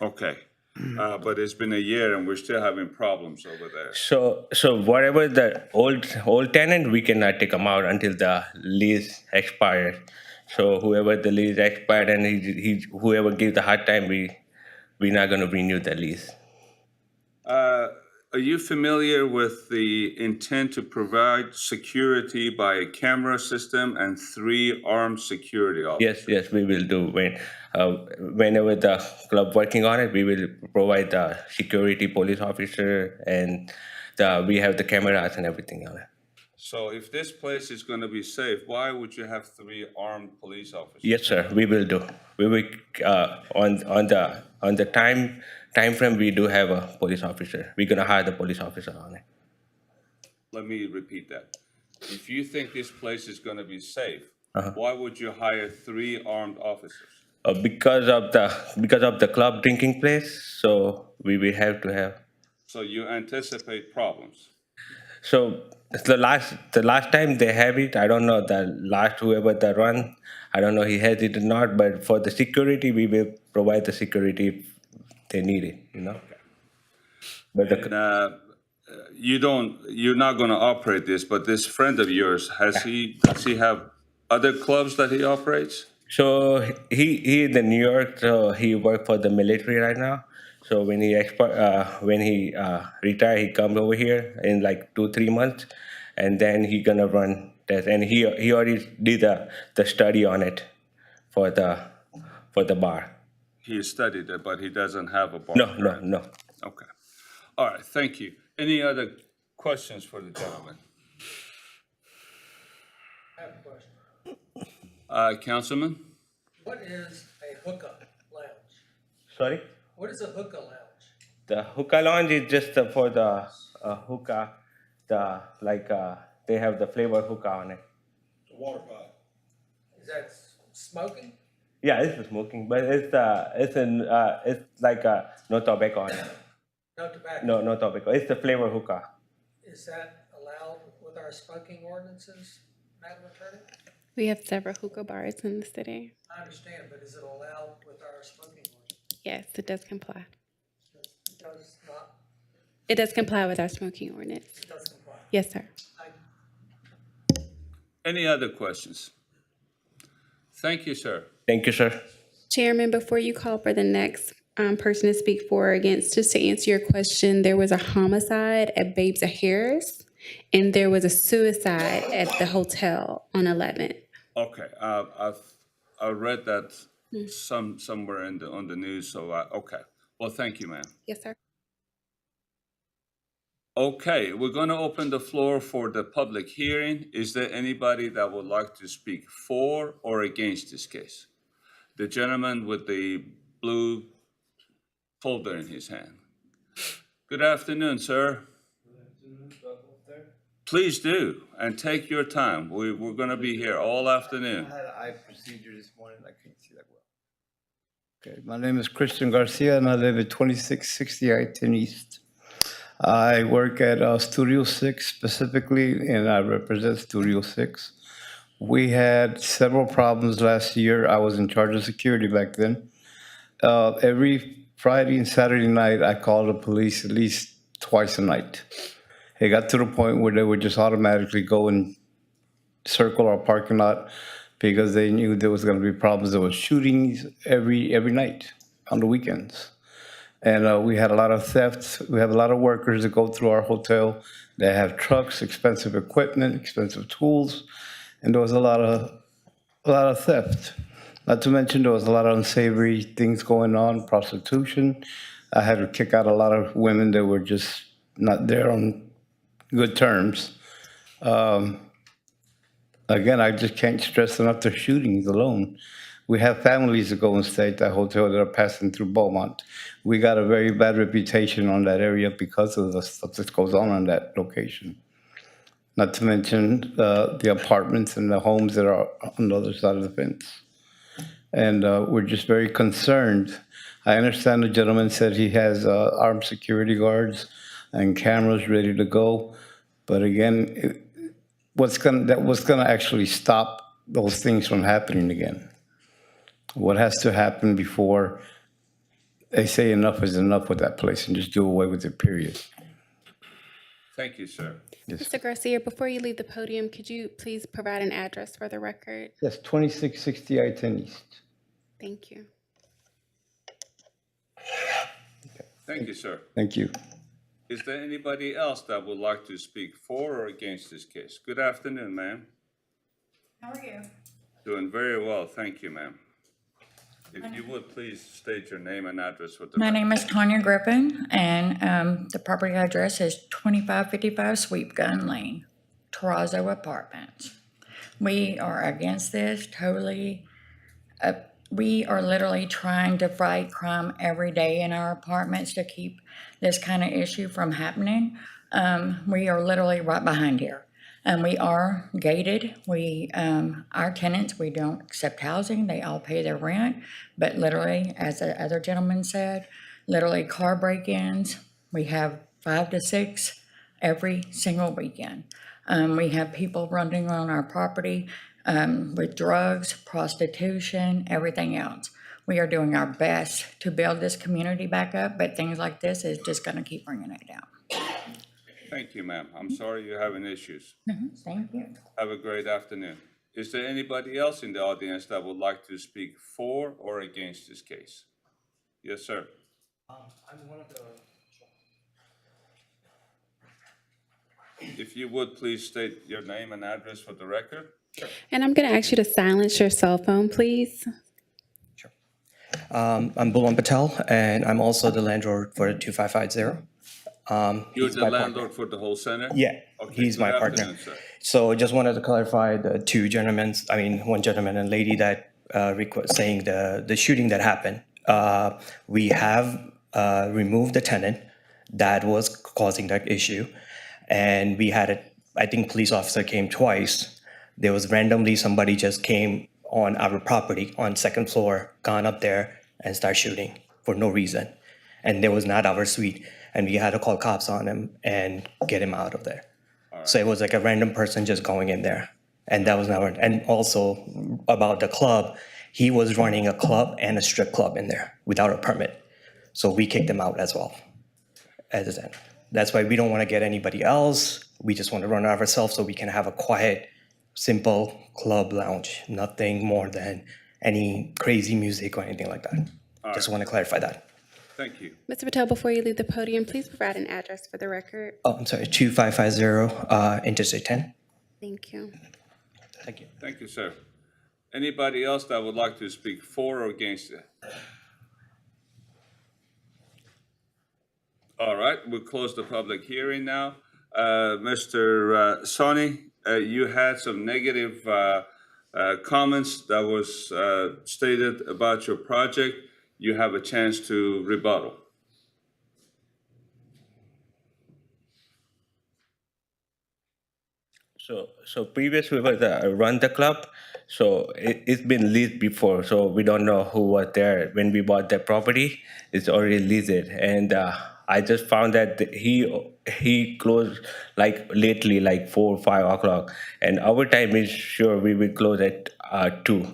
Okay. But it's been a year and we're still having problems over there. So whatever the old tenant, we cannot take them out until the lease expires. So whoever the lease expired and whoever gives the hard time, we're not going to renew the lease. Are you familiar with the intent to provide security by a camera system and 3 armed security officers? Yes, we will do. Whenever the club working on it, we will provide the security police officer, and we have the cameras and everything on it. So if this place is going to be safe, why would you have 3 armed police officers? Yes, sir, we will do. We will on the time frame. We do have a police officer. We're gonna hire the police officer on it. Let me repeat that. If you think this place is going to be safe, why would you hire 3 armed officers? Because of the club drinking place, so we will have to have. So you anticipate problems? So the last time they have it, I don't know, the last whoever the run, I don't know he has it or not, but for the security, we will provide the security if they need it, Okay. But you're not going to operate this, but this friend of yours, does he have other clubs that he operates? So he in the New York, so he work for the military right now. So when he retire, he comes over here in like 2-3 months, and then he gonna run that. And he already did the study on it for the bar. He studied it, but he doesn't have a bar. No. Okay. All right. Thank you. Any other questions for the gentleman? I have a question. Councilman? What is a hookah lounge? Sorry? What is a hookah lounge? The hookah lounge is just for the hookah. They have the flavor hookah on it. The water pot. Is that smoking? Yeah, it's smoking, but it's like no tobacco on it. No tobacco. No tobacco. It's the flavor hookah. Is that allowed with our smoking ordinances, Madam Attorney? We have several hookah bars in the city. I understand, but is it allowed with our smoking ordinance? Yes, it does comply. It does not, It does comply with our smoking ordinance. it does comply. Yes, sir. Any other questions? Thank you, sir. Thank you, sir. Chairman, before you call for the next person to speak for or against, just to answer your question, there was a homicide at Babes of Harris, and there was a suicide at the hotel on 11th. Okay, I read that somewhere on the news, so, okay. Well, thank you, ma'am. Yes, sir. Okay, we're going to open the floor for the public hearing. Is there anybody that would like to speak for or against this case? The gentleman with the blue folder in his hand. Good afternoon, sir. Please do, and take your time. We're going to be here all afternoon. I had an eye procedure this morning. I couldn't see that well. Okay, my name is Christian Garcia, and I live at 2660 I-10 East. I work at Studio 6 specifically, and I represent Studio 6. We had several problems last year. I was in charge of security back then. Every Friday and Saturday night, I called the police at least twice a night. It got to the point where they would just automatically go and circle our parking lot because they knew there was going to be problems. There was shootings every night on the weekends. And we had a lot of thefts. We have a lot of workers that go through our hotel. They have trucks, expensive equipment, expensive tools, and there was a lot of theft. Not to mention there was a lot of unsavory things going on, prostitution. I had to kick out a lot of women that were just not there on good terms. Again, I just can't stress enough the shootings alone. We have families that go and stay at that hotel that are passing through Beaumont. We got a very bad reputation on that area because of the stuff that goes on that location. Not to mention the apartments and the homes that are on the other side of the fence. And we're just very concerned. I understand the gentleman said he has armed security guards and cameras ready to go. But again, what's gonna actually stop those things from happening again? What has to happen before they say enough is enough with that place and just do away with it, period? Thank you, sir. Yes. Mr. Garcia, before you leave the podium, could you please provide an address for the record? Yes, 2660 I-10 East. Thank you. Thank you, sir. Thank you. Is there anybody else that would like to speak for or against this case? Good afternoon, ma'am. How are you? Doing very well, thank you, ma'am. If you would, please state your name and address for the My record. name is Tanya Griffin, and the property address is 2555 Sweep Gun Lane, Terrazzo Apartments. We are against this totally. We are literally trying to fight crime every day in our apartments to keep this kind of issue from happening. We are literally right behind here. And we are gated. Our tenants, we don't accept housing. They all pay their rent. But literally, as the other gentleman said, literally car break-ins. We have 5 to 6 every single weekend. We have people running on our property with drugs, prostitution, everything else. We are doing our best to build this community back up, but things like this is just going to keep bringing it down. Thank you, ma'am. I'm sorry you're having issues. Thank you. Have a great afternoon. Is there anybody else in the audience that would like to speak for or against this case? Yes, sir. I'm one of the. If you would, please state your name and address for the record. And I'm going to ask you to silence your cell phone, please. I'm Beaumont Patel, and I'm also the landlord for 2550. You're He's the my landlord partner. for the whole center? Yeah, Okay, he's my good partner. afternoon, sir. So I just wanted to clarify the two gentlemen, one gentleman and lady that saying the shooting that happened. We have removed the tenant that was causing that issue. And we had I think police officer came twice. There was randomly somebody just came on our property on second floor, gone up there and start shooting for no reason. And there was not our suite, and we had to call cops on him and get him out of there. So it was like a random person just going in there. And that was never, and also about the club, he was running a club and a strip club in there without a permit. So we kicked him out as well. As an, that's why we don't want to get anybody else. We just want to run it ourselves so we can have a quiet, simple club lounge, nothing more than any crazy music or anything like that. Just want to clarify that. Thank you. Mr. Patel, before you leave the podium, please provide an address for the record. Oh, I'm sorry, 2550 Interstate 10. Thank you. Thank you. Thank you, sir. Anybody else that would like to speak for or against it? All right, we'll close the public hearing now. Mr. Sonny, you had some negative comments that was stated about your project. You have a chance to rebuttal. So previous we was run the club, so it's been leased before, so we don't know who was there when we bought the property. It's already leased, and I just found that he closed like lately, like 4 or 5 o'clock, and our time is sure we will close at 2.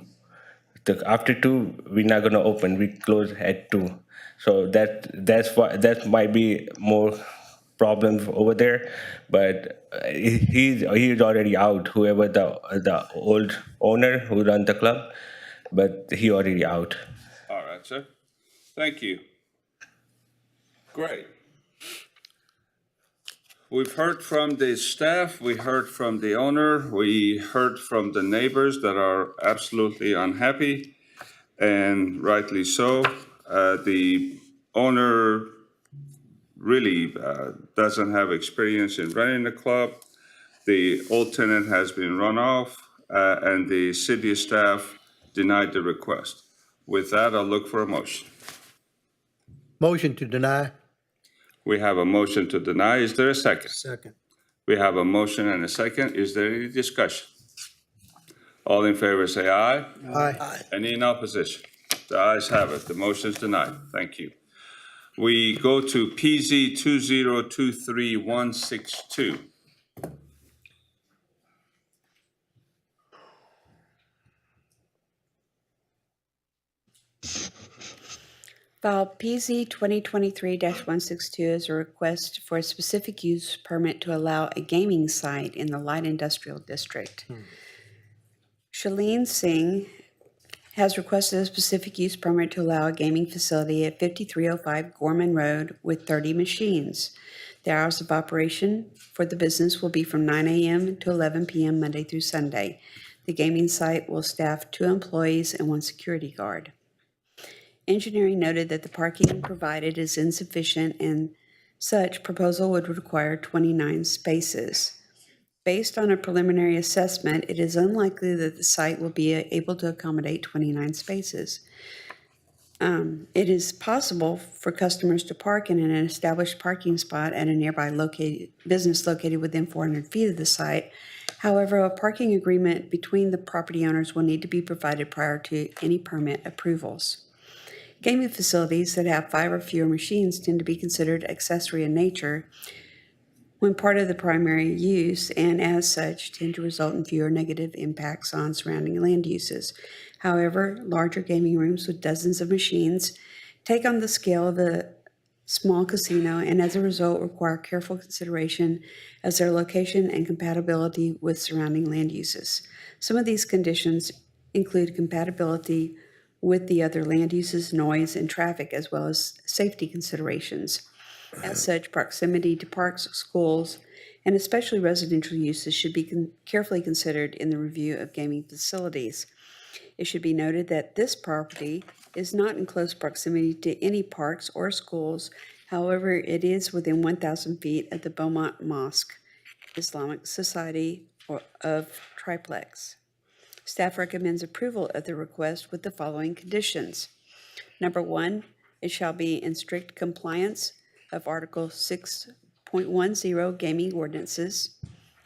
After 2, we're not gonna open. We close at 2, so that's why that might be more problems over there, but he's already out. Whoever the old owner who run the club, but he already out. All right, sir. Thank you. Great. We've heard from the staff, we heard from the owner, we heard from the neighbors that are absolutely unhappy, and rightly so. The owner really doesn't have experience in running the club. The old tenant has been run off, and the city staff denied the request. With that, I'll look for a motion. Motion to deny. We have a motion to deny. Is there a second? Second. We have a motion and a second. Is there any discussion? All in favor say aye. Aye. Any in opposition? The ayes have it. The motion is denied. Thank you. We go to PZ 2023162. File PZ 2023-162 is a request for a specific use permit to allow a gaming site in the light industrial district. Shalene Singh has requested a specific use permit to allow a gaming facility at 5305 Gorman Road with 30 machines. The hours of operation for the business will be from 9 a.m. to 11 p.m. Monday through Sunday. The gaming site will staff 2 employees and 1 security guard. Engineering noted that the parking provided is insufficient and such proposal would require 29 spaces. Based on a preliminary assessment, it is unlikely that the site will be able to accommodate 29 spaces. It is possible for customers to park in an established parking spot at a nearby business located within 400 feet of the site. However, a parking agreement between the property owners will need to be provided prior to any permit approvals. Gaming facilities that have 5 or fewer machines tend to be considered accessory in nature when part of the primary use, and as such tend to result in fewer negative impacts on surrounding land uses. However, larger gaming rooms with dozens of machines take on the scale of a small casino and as a result require careful consideration as their location and compatibility with surrounding land uses. Some of these conditions include compatibility with the other land uses, noise, and traffic, as well as safety considerations. As such, proximity to parks, schools, and especially residential uses should be carefully considered in the review of gaming facilities. It should be noted that this property is not in close proximity to any parks or schools. However, it is within 1,000 feet of the Beaumont Mosque, Islamic Society of Triplex. Staff recommends approval of the request with the following conditions. Number 1, it shall be in strict compliance of Article 6.10 gaming ordinances.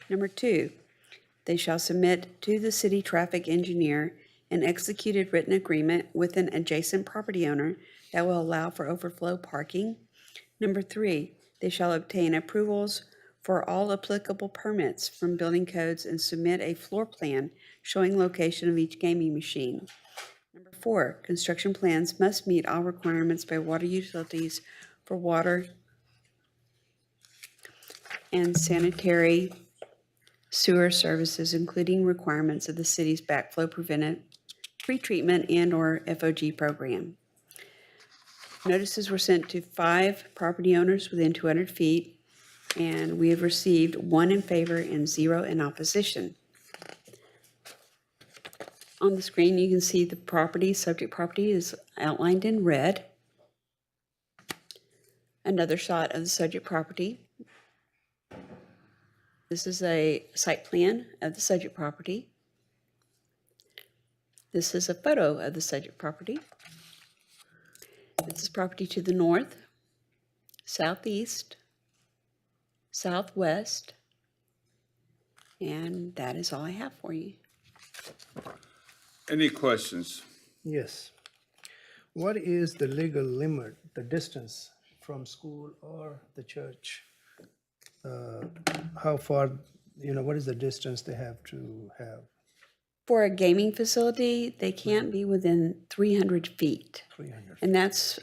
Number 2, they shall submit to the city traffic engineer an executed written agreement with an adjacent property owner that will allow for overflow parking. Number 3, they shall obtain approvals for all applicable permits from building codes and submit a floor plan showing location of each gaming machine. Number 4, construction plans must meet all requirements by water utilities for water and sanitary sewer services, including requirements of the city's backflow preventive pretreatment and/or FOG program. Notices were sent to 5 property owners within 200 feet, and we have received 1 in favor and 0 in opposition. On the screen, you can see the property, subject property is outlined in red. Another shot of the subject property. This is a site plan of the subject property. This is a photo of the subject property. This is property to the north, southeast, southwest, and that is all I have for you. Any questions? Yes. What is the legal limit, the distance from school or the church? How far, what is the distance they have to have? For a gaming facility, they can't be within 300 feet. 300. And that's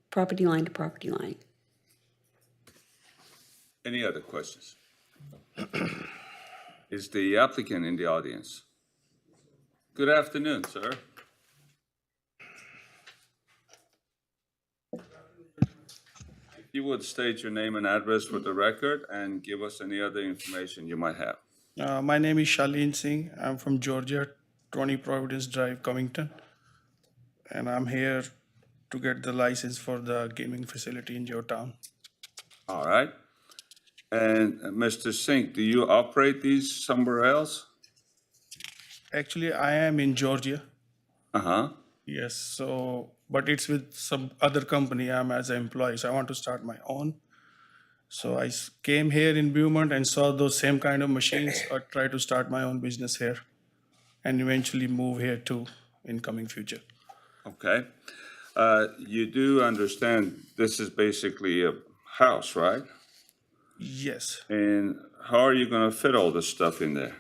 property line to property line. Any other questions? Is the applicant in the audience? Good afternoon, sir. If you would state your name and address for the record and give us any other information you might have. My name is Shaleen Singh. I'm from Georgia, 20 Providence Drive, Covington. And I'm here to get the license for the gaming facility in your town. All right. And Mr. Singh, do you operate these somewhere else? Actually, I am in Georgia. Uh-huh. Yes, so, but it's with some other company. I'm as an employee, so I want to start my own. So I came here in Beaumont and saw those same kind of machines. I try to start my own business here and eventually move here too in coming future. Okay. You do understand this is basically a house, right? Yes. And how are you going to fit all this stuff in there?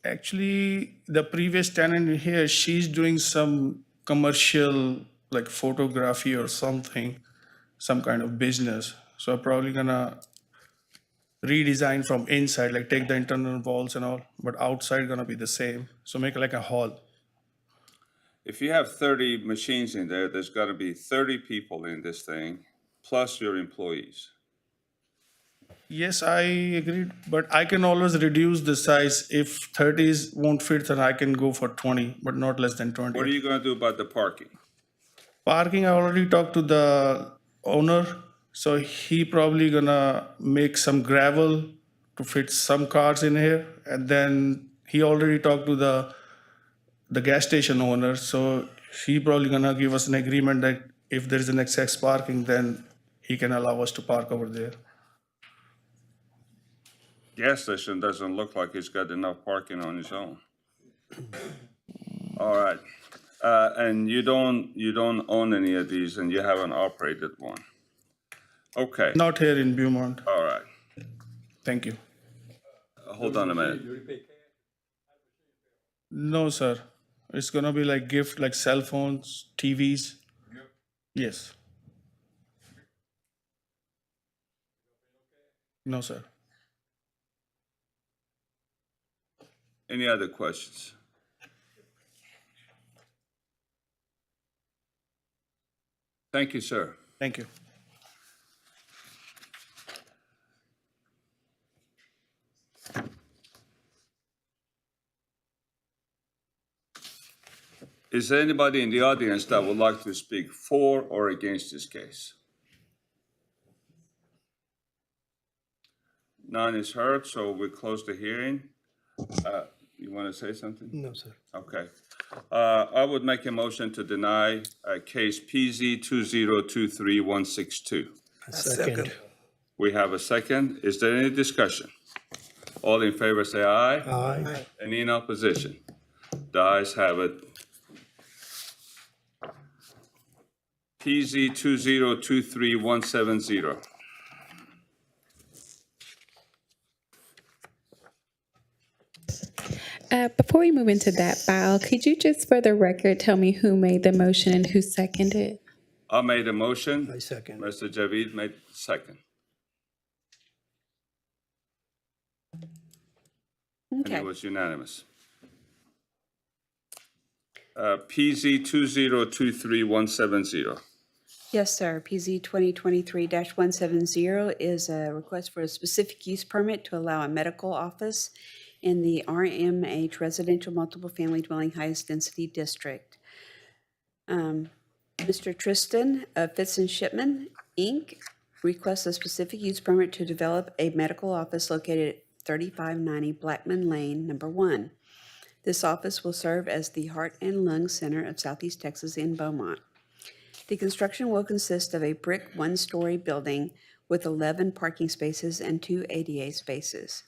Actually, the previous tenant here, she's doing some commercial, like photography or something, some kind of business. So I'm probably gonna redesign from inside, like take the internal walls and all, but outside gonna be the same. So make it like a hall. If you have 30 machines in there, there's got to be 30 people in this thing, plus your employees. Yes, I agreed, but I can always reduce the size. If 30s won't fit, then I can go for 20, but not less than 20. What are you going to do about the parking? Parking, I already talked to the owner, so he probably gonna make some gravel to fit some cars in here. And then he already talked to the gas station owner, so he probably gonna give us an agreement that if there's an excess parking, then he can allow us to park over there. Gas station doesn't look like it's got enough parking on its own. All right. And you don't own any of these, and you haven't operated one. Okay. Not here in Beaumont. All right. Thank you. Hold on a minute. No, sir. It's gonna be like gift, like cell phones, TVs. Yes. No, sir. Any other questions? Thank you, sir. Thank you. Is there anybody in the audience that would like to speak for or against this case? None is heard, so we close the hearing. You want to say something? No, sir. Okay. I would make a motion to deny case PZ 2023162. Second. We have a second. Is there any discussion? All in favor say aye. Aye. Any in opposition? The ayes have it. PZ 2023170. Before we move into that file, could you just for the record tell me who made the motion and who seconded? I made a motion. I second. Mr. Javid made the second. And Okay. it was unanimous. PZ 2023170. Yes, sir. PZ 2023-170 is a request for a specific use permit to allow a medical office in the RMH Residential Multiple Family Dwelling Highest Density District. Mr. Tristan of Fitz and Shipman, Inc. requests a specific use permit to develop a medical office located at 3590 Blackman Lane, number 1. This office will serve as the Heart and Lung Center of Southeast Texas in Beaumont. The construction will consist of a brick one-story building with 11 parking spaces and 2 ADA spaces.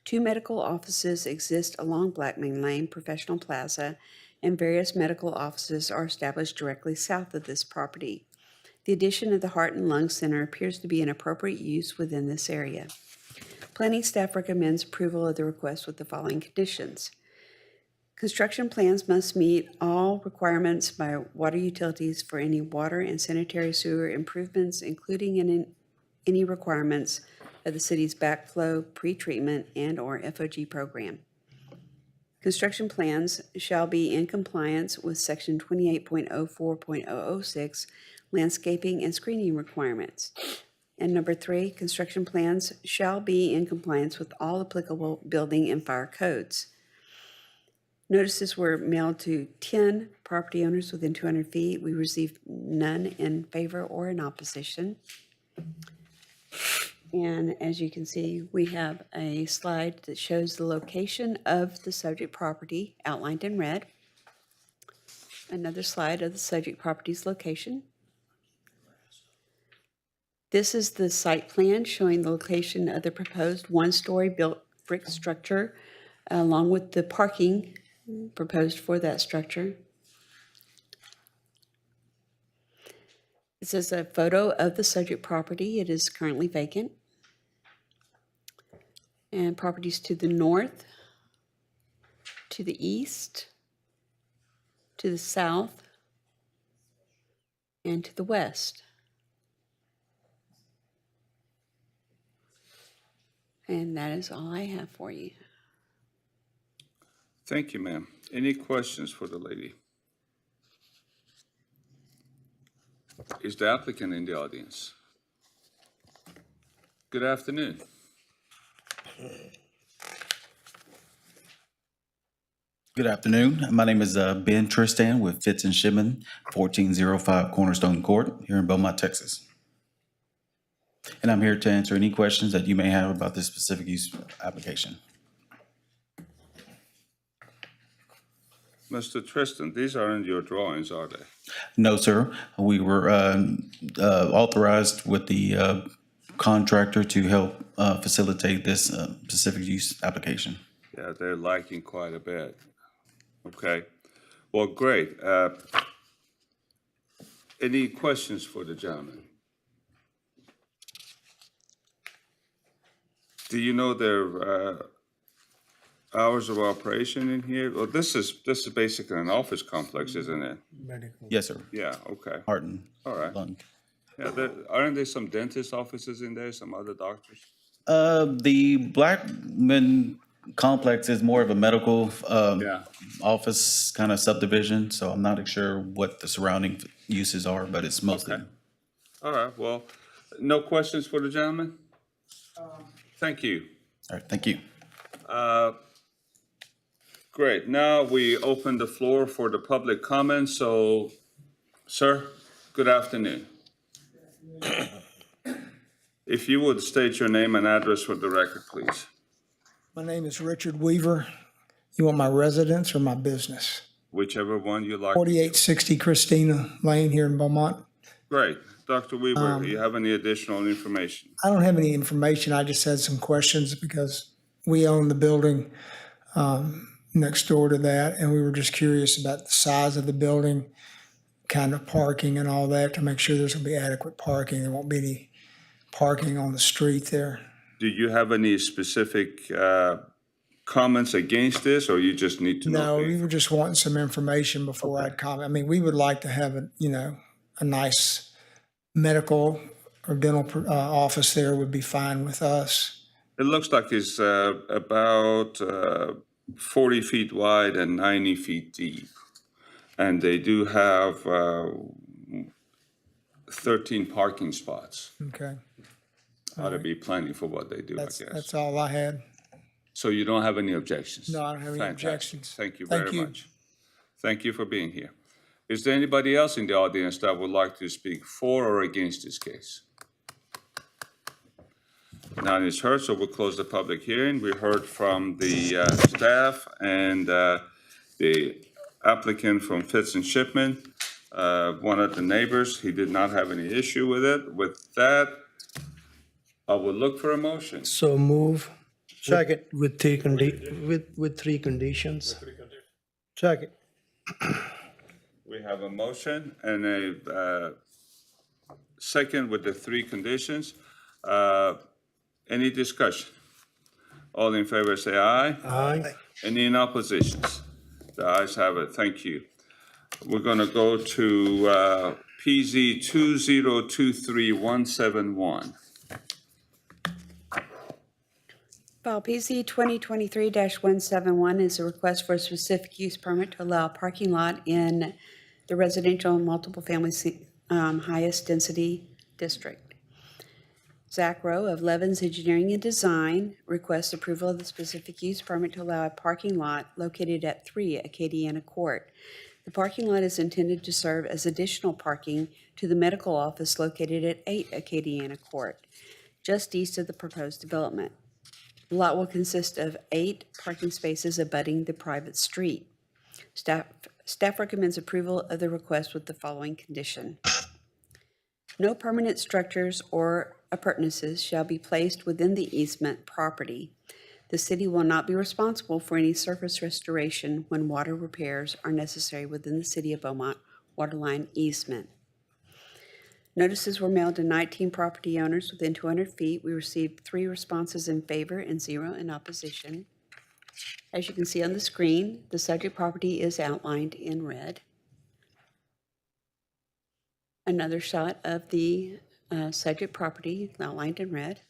2 medical offices exist along Blackman Lane Professional Plaza, and various medical offices are established directly south of this property. The addition of the Heart and Lung Center appears to be an appropriate use within this area. Planning staff recommends approval of the request with the following conditions. Construction plans must meet all requirements by water utilities for any water and sanitary sewer improvements, including any requirements of the city's backflow, pretreatment, and/or FOG program. Construction plans shall be in compliance with Section 28.04.006 landscaping and screening requirements. And number 3, construction plans shall be in compliance with all applicable building and fire codes. Notices were mailed to 10 property owners within 200 feet. We received none in favor or in opposition. And as you can see, we have a slide that shows the location of the subject property outlined in red. Another slide of the subject property's location. This is the site plan showing the location of the proposed one-story built brick structure along with the parking proposed for that structure. This is a photo of the subject property. It is currently vacant. And properties to the north, to the east, to the south, and to the west. And that is all I have for you. Thank you, ma'am. Any questions for the lady? Is the applicant in the audience? Good afternoon. Good afternoon. My name is Ben Tristan with Fitz and Shipman, 1405 Cornerstone Court here in Beaumont, Texas. And I'm here to answer any questions that you may have about this specific use application. Mr. Tristan, these aren't your drawings, are they? No, sir. We were authorized with the contractor to help facilitate this specific use application. Yeah, they're lacking quite a bit. Okay. Well, great. Any questions for the gentleman? Do you know their hours of operation in here? Well, this is basically an office complex, isn't it? Medical. Yes, sir. Yeah, okay. Heart and All right. lung. Yeah, aren't there some dentist offices in there, some other doctors? The Blackman complex is more of a medical office kind of subdivision, so I'm not sure what the surrounding uses are, but it's mostly. Okay. All right, well, no questions for the gentleman? Thank you. All right, thank you. Great, now we open the floor for the public comment, so, sir, good afternoon. If you would state your name and address for the record, please. My name is Richard Weaver. You want my residence or my business? Whichever one you like. 4860 Christina Lane here in Beaumont. Great. Dr. Weaver, do you have any additional information? I don't have any information. I just had some questions because we own the building next door to that, and we were just curious about the size of the building, kind of parking and all that, to make sure there's gonna be adequate parking. There won't be any parking on the street there. Do you have any specific comments against this, or you just need to know? No, we were just wanting some information before I'd comment. I mean, we would like to have a nice medical or dental office there would be fine with us. It looks like it's about 40 feet wide and 90 feet deep. And they do have 13 parking spots. Okay, Ought to be plenty for what they do, I guess. that's all I had. So you don't have any objections? No, I don't have any Fantastic. objections. Thank you Thank very you. much. Thank you for being here. Is there anybody else in the audience that would like to speak for or against this case? None is heard, so we'll close the public hearing. We heard from the staff and the applicant from Fitz and Shipman, one of the neighbors. He did not have any issue with it. With that, I will look for a motion. So move. Second. With three conditions. Second. We have a motion and a second with the three conditions. Any discussion? All in favor say aye. Aye. Any in oppositions? The ayes have it. Thank you. We're going to go to PZ 2023171. File PC 2023-171 is a request for a specific use permit to allow a parking lot in the residential and multiple family highest density district. Zach Rowe of Levens Engineering and Design requests approval of the specific use permit to allow a parking lot located at 3 Acadiana Court. The parking lot is intended to serve as additional parking to the medical office located at 8 Acadiana Court, just east of the proposed development. The lot will consist of 8 parking spaces abutting the private street. Staff recommends approval of the request with the following condition. No permanent structures or appurtenances shall be placed within the easement property. The city will not be responsible for any surface restoration when water repairs are necessary within the City of Beaumont waterline easement. Notices were mailed to 19 property owners within 200 feet. We received 3 responses in favor and 0 in opposition. As you can see on the screen, the subject property is outlined in red. Another shot of the subject property outlined in red.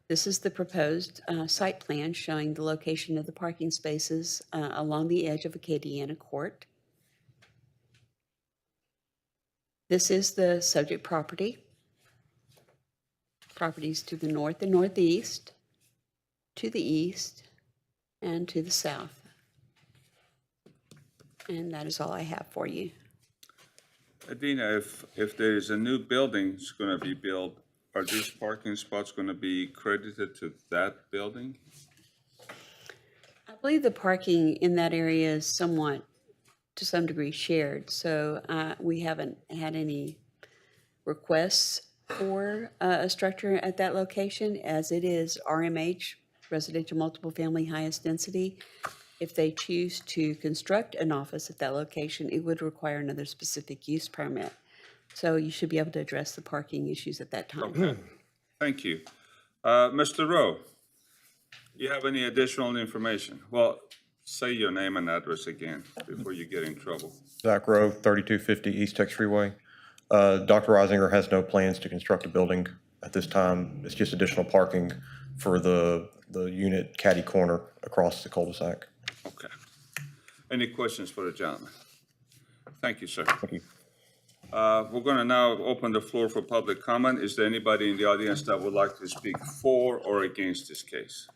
This is the proposed site plan showing the location of the parking spaces along the edge of Acadiana Court. This is the subject property. Properties to the north and northeast, to the east, and to the south. And that is all I have for you. Adina, if there is a new building that's going to be built, are these parking spots going to be credited to that building? I believe the parking in that area is somewhat, to some degree, shared. So we haven't had any requests for a structure at that location, as it is RMH, residential multiple family highest density. If they choose to construct an office at that location, it would require another specific use permit. So you should be able to address the parking issues at that time. Okay, thank you. Mr. Rowe, you have any additional information? Well, say your name and address again before you get in trouble. Zach Rowe, 3250 East Tex Freeway. Dr. Reisinger has no plans to construct a building at this time. It's just additional parking for the unit caddy corner across the cul-de-sac. Okay. Any questions for the gentleman? Thank you, sir. Thank you. We're going to now open the floor for public comment. Is there anybody in the audience that would like to speak for or against this case?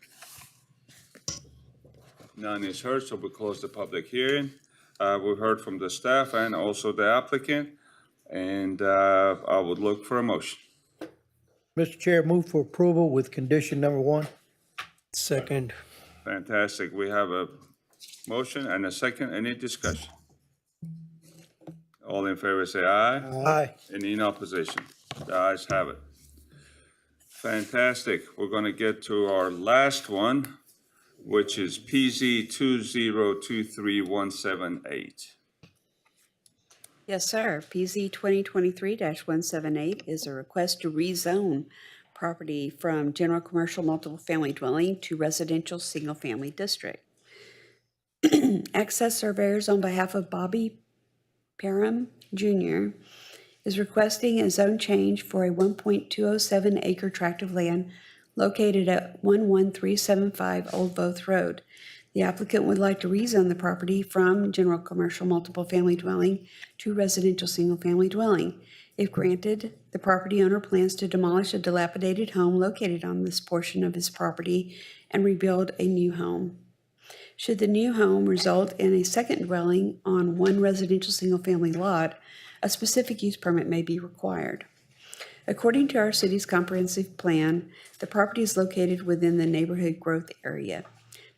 None is heard, so we'll close the public hearing. We've heard from the staff and also the applicant, and I would look for a motion. Mr. Chair, move for approval with condition number 1. Second. Fantastic. We have a motion and a second. Any discussion? All in favor say aye. Aye. Any in opposition? The ayes have it. Fantastic. We're going to get to our last one, which is PZ 2023-178. Yes, sir. PZ 2023-178 is a request to rezone property from general commercial multiple family dwelling to residential single-family district. Access surveyors on behalf of Bobby Parham Jr. is requesting a zone change for a 1.207 acre tract of land located at 11375 Old Both Road. The applicant would like to rezone the property from general commercial multiple family dwelling to residential single family dwelling. If granted, the property owner plans to demolish a dilapidated home located on this portion of his property and rebuild a new home. Should the new home result in a second dwelling on one residential single-family lot, a specific use permit may be required. According to our city's comprehensive plan, the property is located within the neighborhood growth area.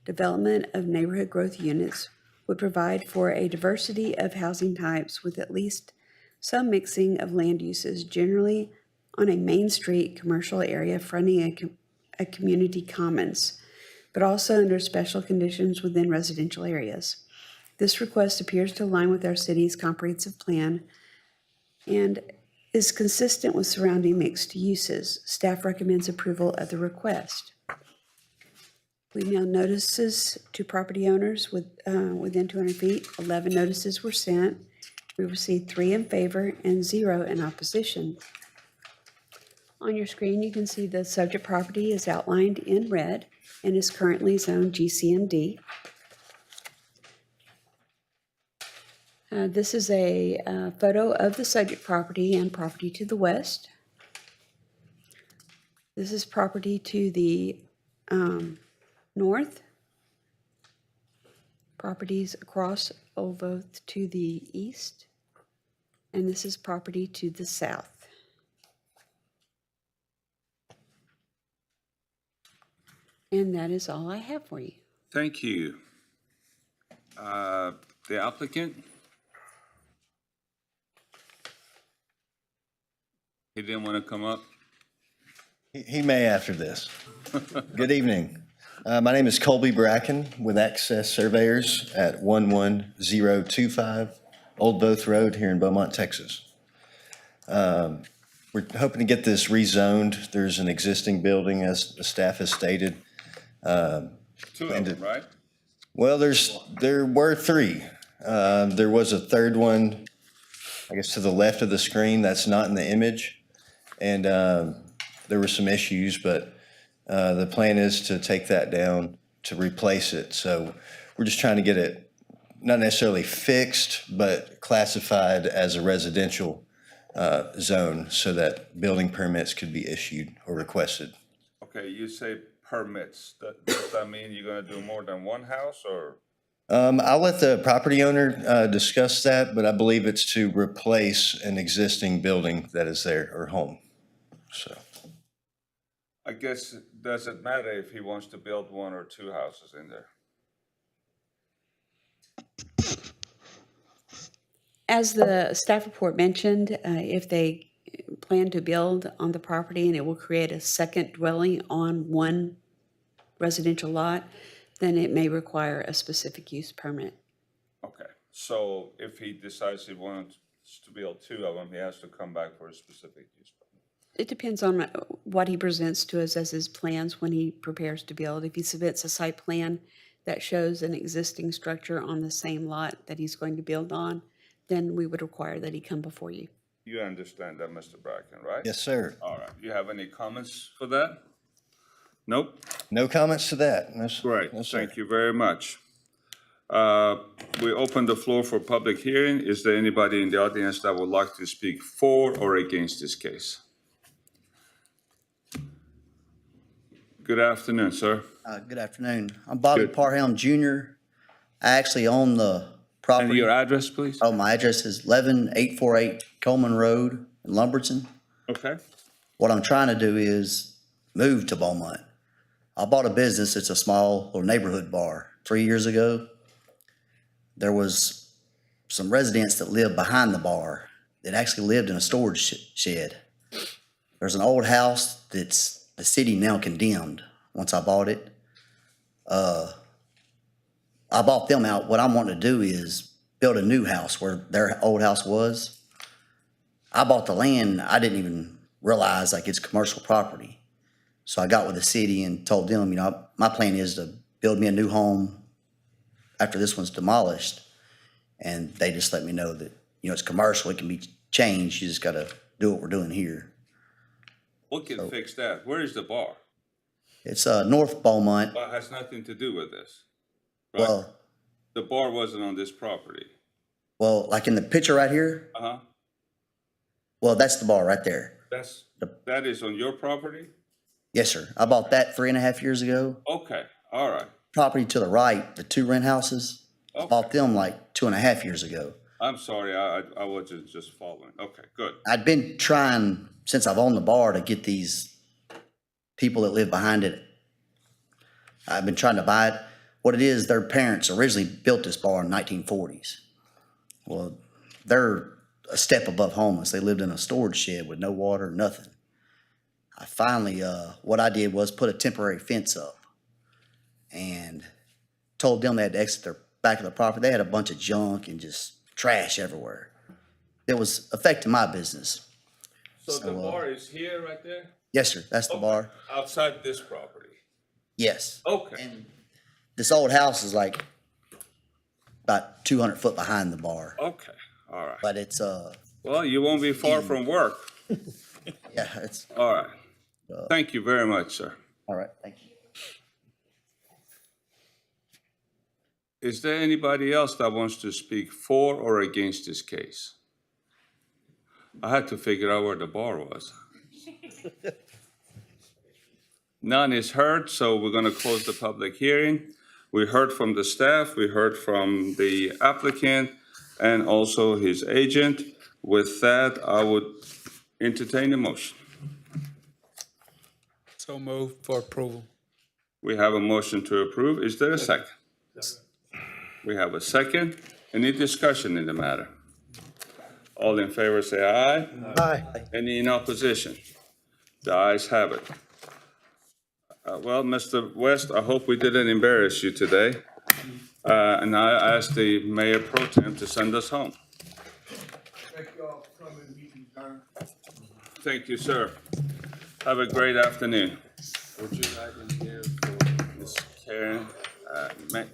Development of neighborhood growth units would provide for a diversity of housing types with at least some mixing of land uses, generally on a main street commercial area fronting a community commons, but also under special conditions within residential areas. This request appears to align with our city's comprehensive plan and is consistent with surrounding mixed uses. Staff recommends approval of the request. We mailed notices to property owners within 200 feet. 11 notices were sent. We received 3 in favor and 0 in opposition. On your screen, you can see the subject property is outlined in red and is currently zoned GCMD. This is a photo of the subject property and property to the west. This is property to the north. Properties across Old Both to the east. And this is property to the south. And that is all I have for you. Thank you. The applicant? He didn't want to come up? He may after this. Good evening. My name is Colby Bracken with Access Surveyors at 11025 Old Both Road here in Beaumont, Texas. We're hoping to get this rezoned. There's an existing building, as the staff has stated. 2 of them, right? Well, there were 3. There was a third one, I guess, to the left of the screen. That's not in the image. And there were some issues, but the plan is to take that down to replace it. So we're just trying to get it not necessarily fixed, but classified as a residential zone so that building permits could be issued or requested. Okay, you say permits. Does that mean you're going to do more than one house, or? I'll let the property owner discuss that, but I believe it's to replace an existing building that is there, or home. So I guess, does it matter if he wants to build 1 or 2 houses in there? As the staff report mentioned, if they plan to build on the property and it will create a second dwelling on one residential lot, then it may require a specific use permit. Okay, so if he decides he wants to build 2 of them, he has to come back for a specific use permit? It depends on what he presents to us as his plans when he prepares to build. If he submits a site plan that shows an existing structure on the same lot that he's going to build on, then we would require that he come before you. You understand that, Mr. Bracken, right? Yes, sir. All right. You have any comments for that? Nope. No comments to that. No, Great. no, sir. Thank you very much. We open the floor for public hearing. Is there anybody in the audience that would like to speak for or against this case? Good afternoon, sir. Good afternoon. I'm Bobby Parham Jr. I actually own the property. And your address, please? Oh, my address is 11848 Coleman Road in Lumberton. Okay. What I'm trying to do is move to Beaumont. I bought a business. It's a small little neighborhood bar 3 years ago. There was some residents that lived behind the bar that actually lived in a storage shed. There's an old house that's the city now condemned once I bought it. I bought them out. What I'm wanting to do is build a new house where their old house was. I bought the land. I didn't even realize like it's commercial property. So I got with the city and told them, you know, my plan is to build me a new home after this one's demolished. And they just let me know that, you know, it's commercial. It can be changed. You just got to do what we're doing here. We can fix that. Where is the bar? It's North Beaumont. That has nothing to do with this. Right? Well, The bar wasn't on this property. like in the picture right here, Uh-huh. well, that's the bar right there. That is on your property? Yes, sir. I bought that 3.5 years ago. Okay, all right. Property to the right, the 2 rent houses, I bought them like 2.5 years ago. I'm sorry, I wasn't just following. Okay, good. I'd been trying, since I've owned the bar, to get these people that live behind it. I've been trying to buy it. What it is, their parents originally built this bar in the 1940s. Well, they're a step above homeless. They lived in a storage shed with no water, nothing. I finally, what I did was put a temporary fence up and told them they had to exit their back of the property. They had a bunch of junk and just trash everywhere. It was affecting my business. So the bar is here, right there? Yes, sir. That's the bar. Outside this property? Yes. Okay. And this old house is like about 200 foot behind the bar. Okay, all right. But it's Well, you won't be far from work. yeah, it's All right. Thank you very much, sir. all right. Thank you. Is there anybody else that wants to speak for or against this case? I had to figure out where the bar was. None is heard, so we're going to close the public hearing. We heard from the staff, we heard from the applicant, and also his agent. With that, I would entertain a motion. So moved for approval. We have a motion to approve. Is there a second? We have a second. Any discussion in the matter? All in favor say aye. Aye. Any in opposition? The ayes have it. Well, Mr. West, I hope we didn't embarrass you today. And I ask the Mayor Pro Tem to send us home. Thank you all for coming, meeting adjourned. Thank you, sir. Have a great afternoon. Would you like in here for Ms. Karen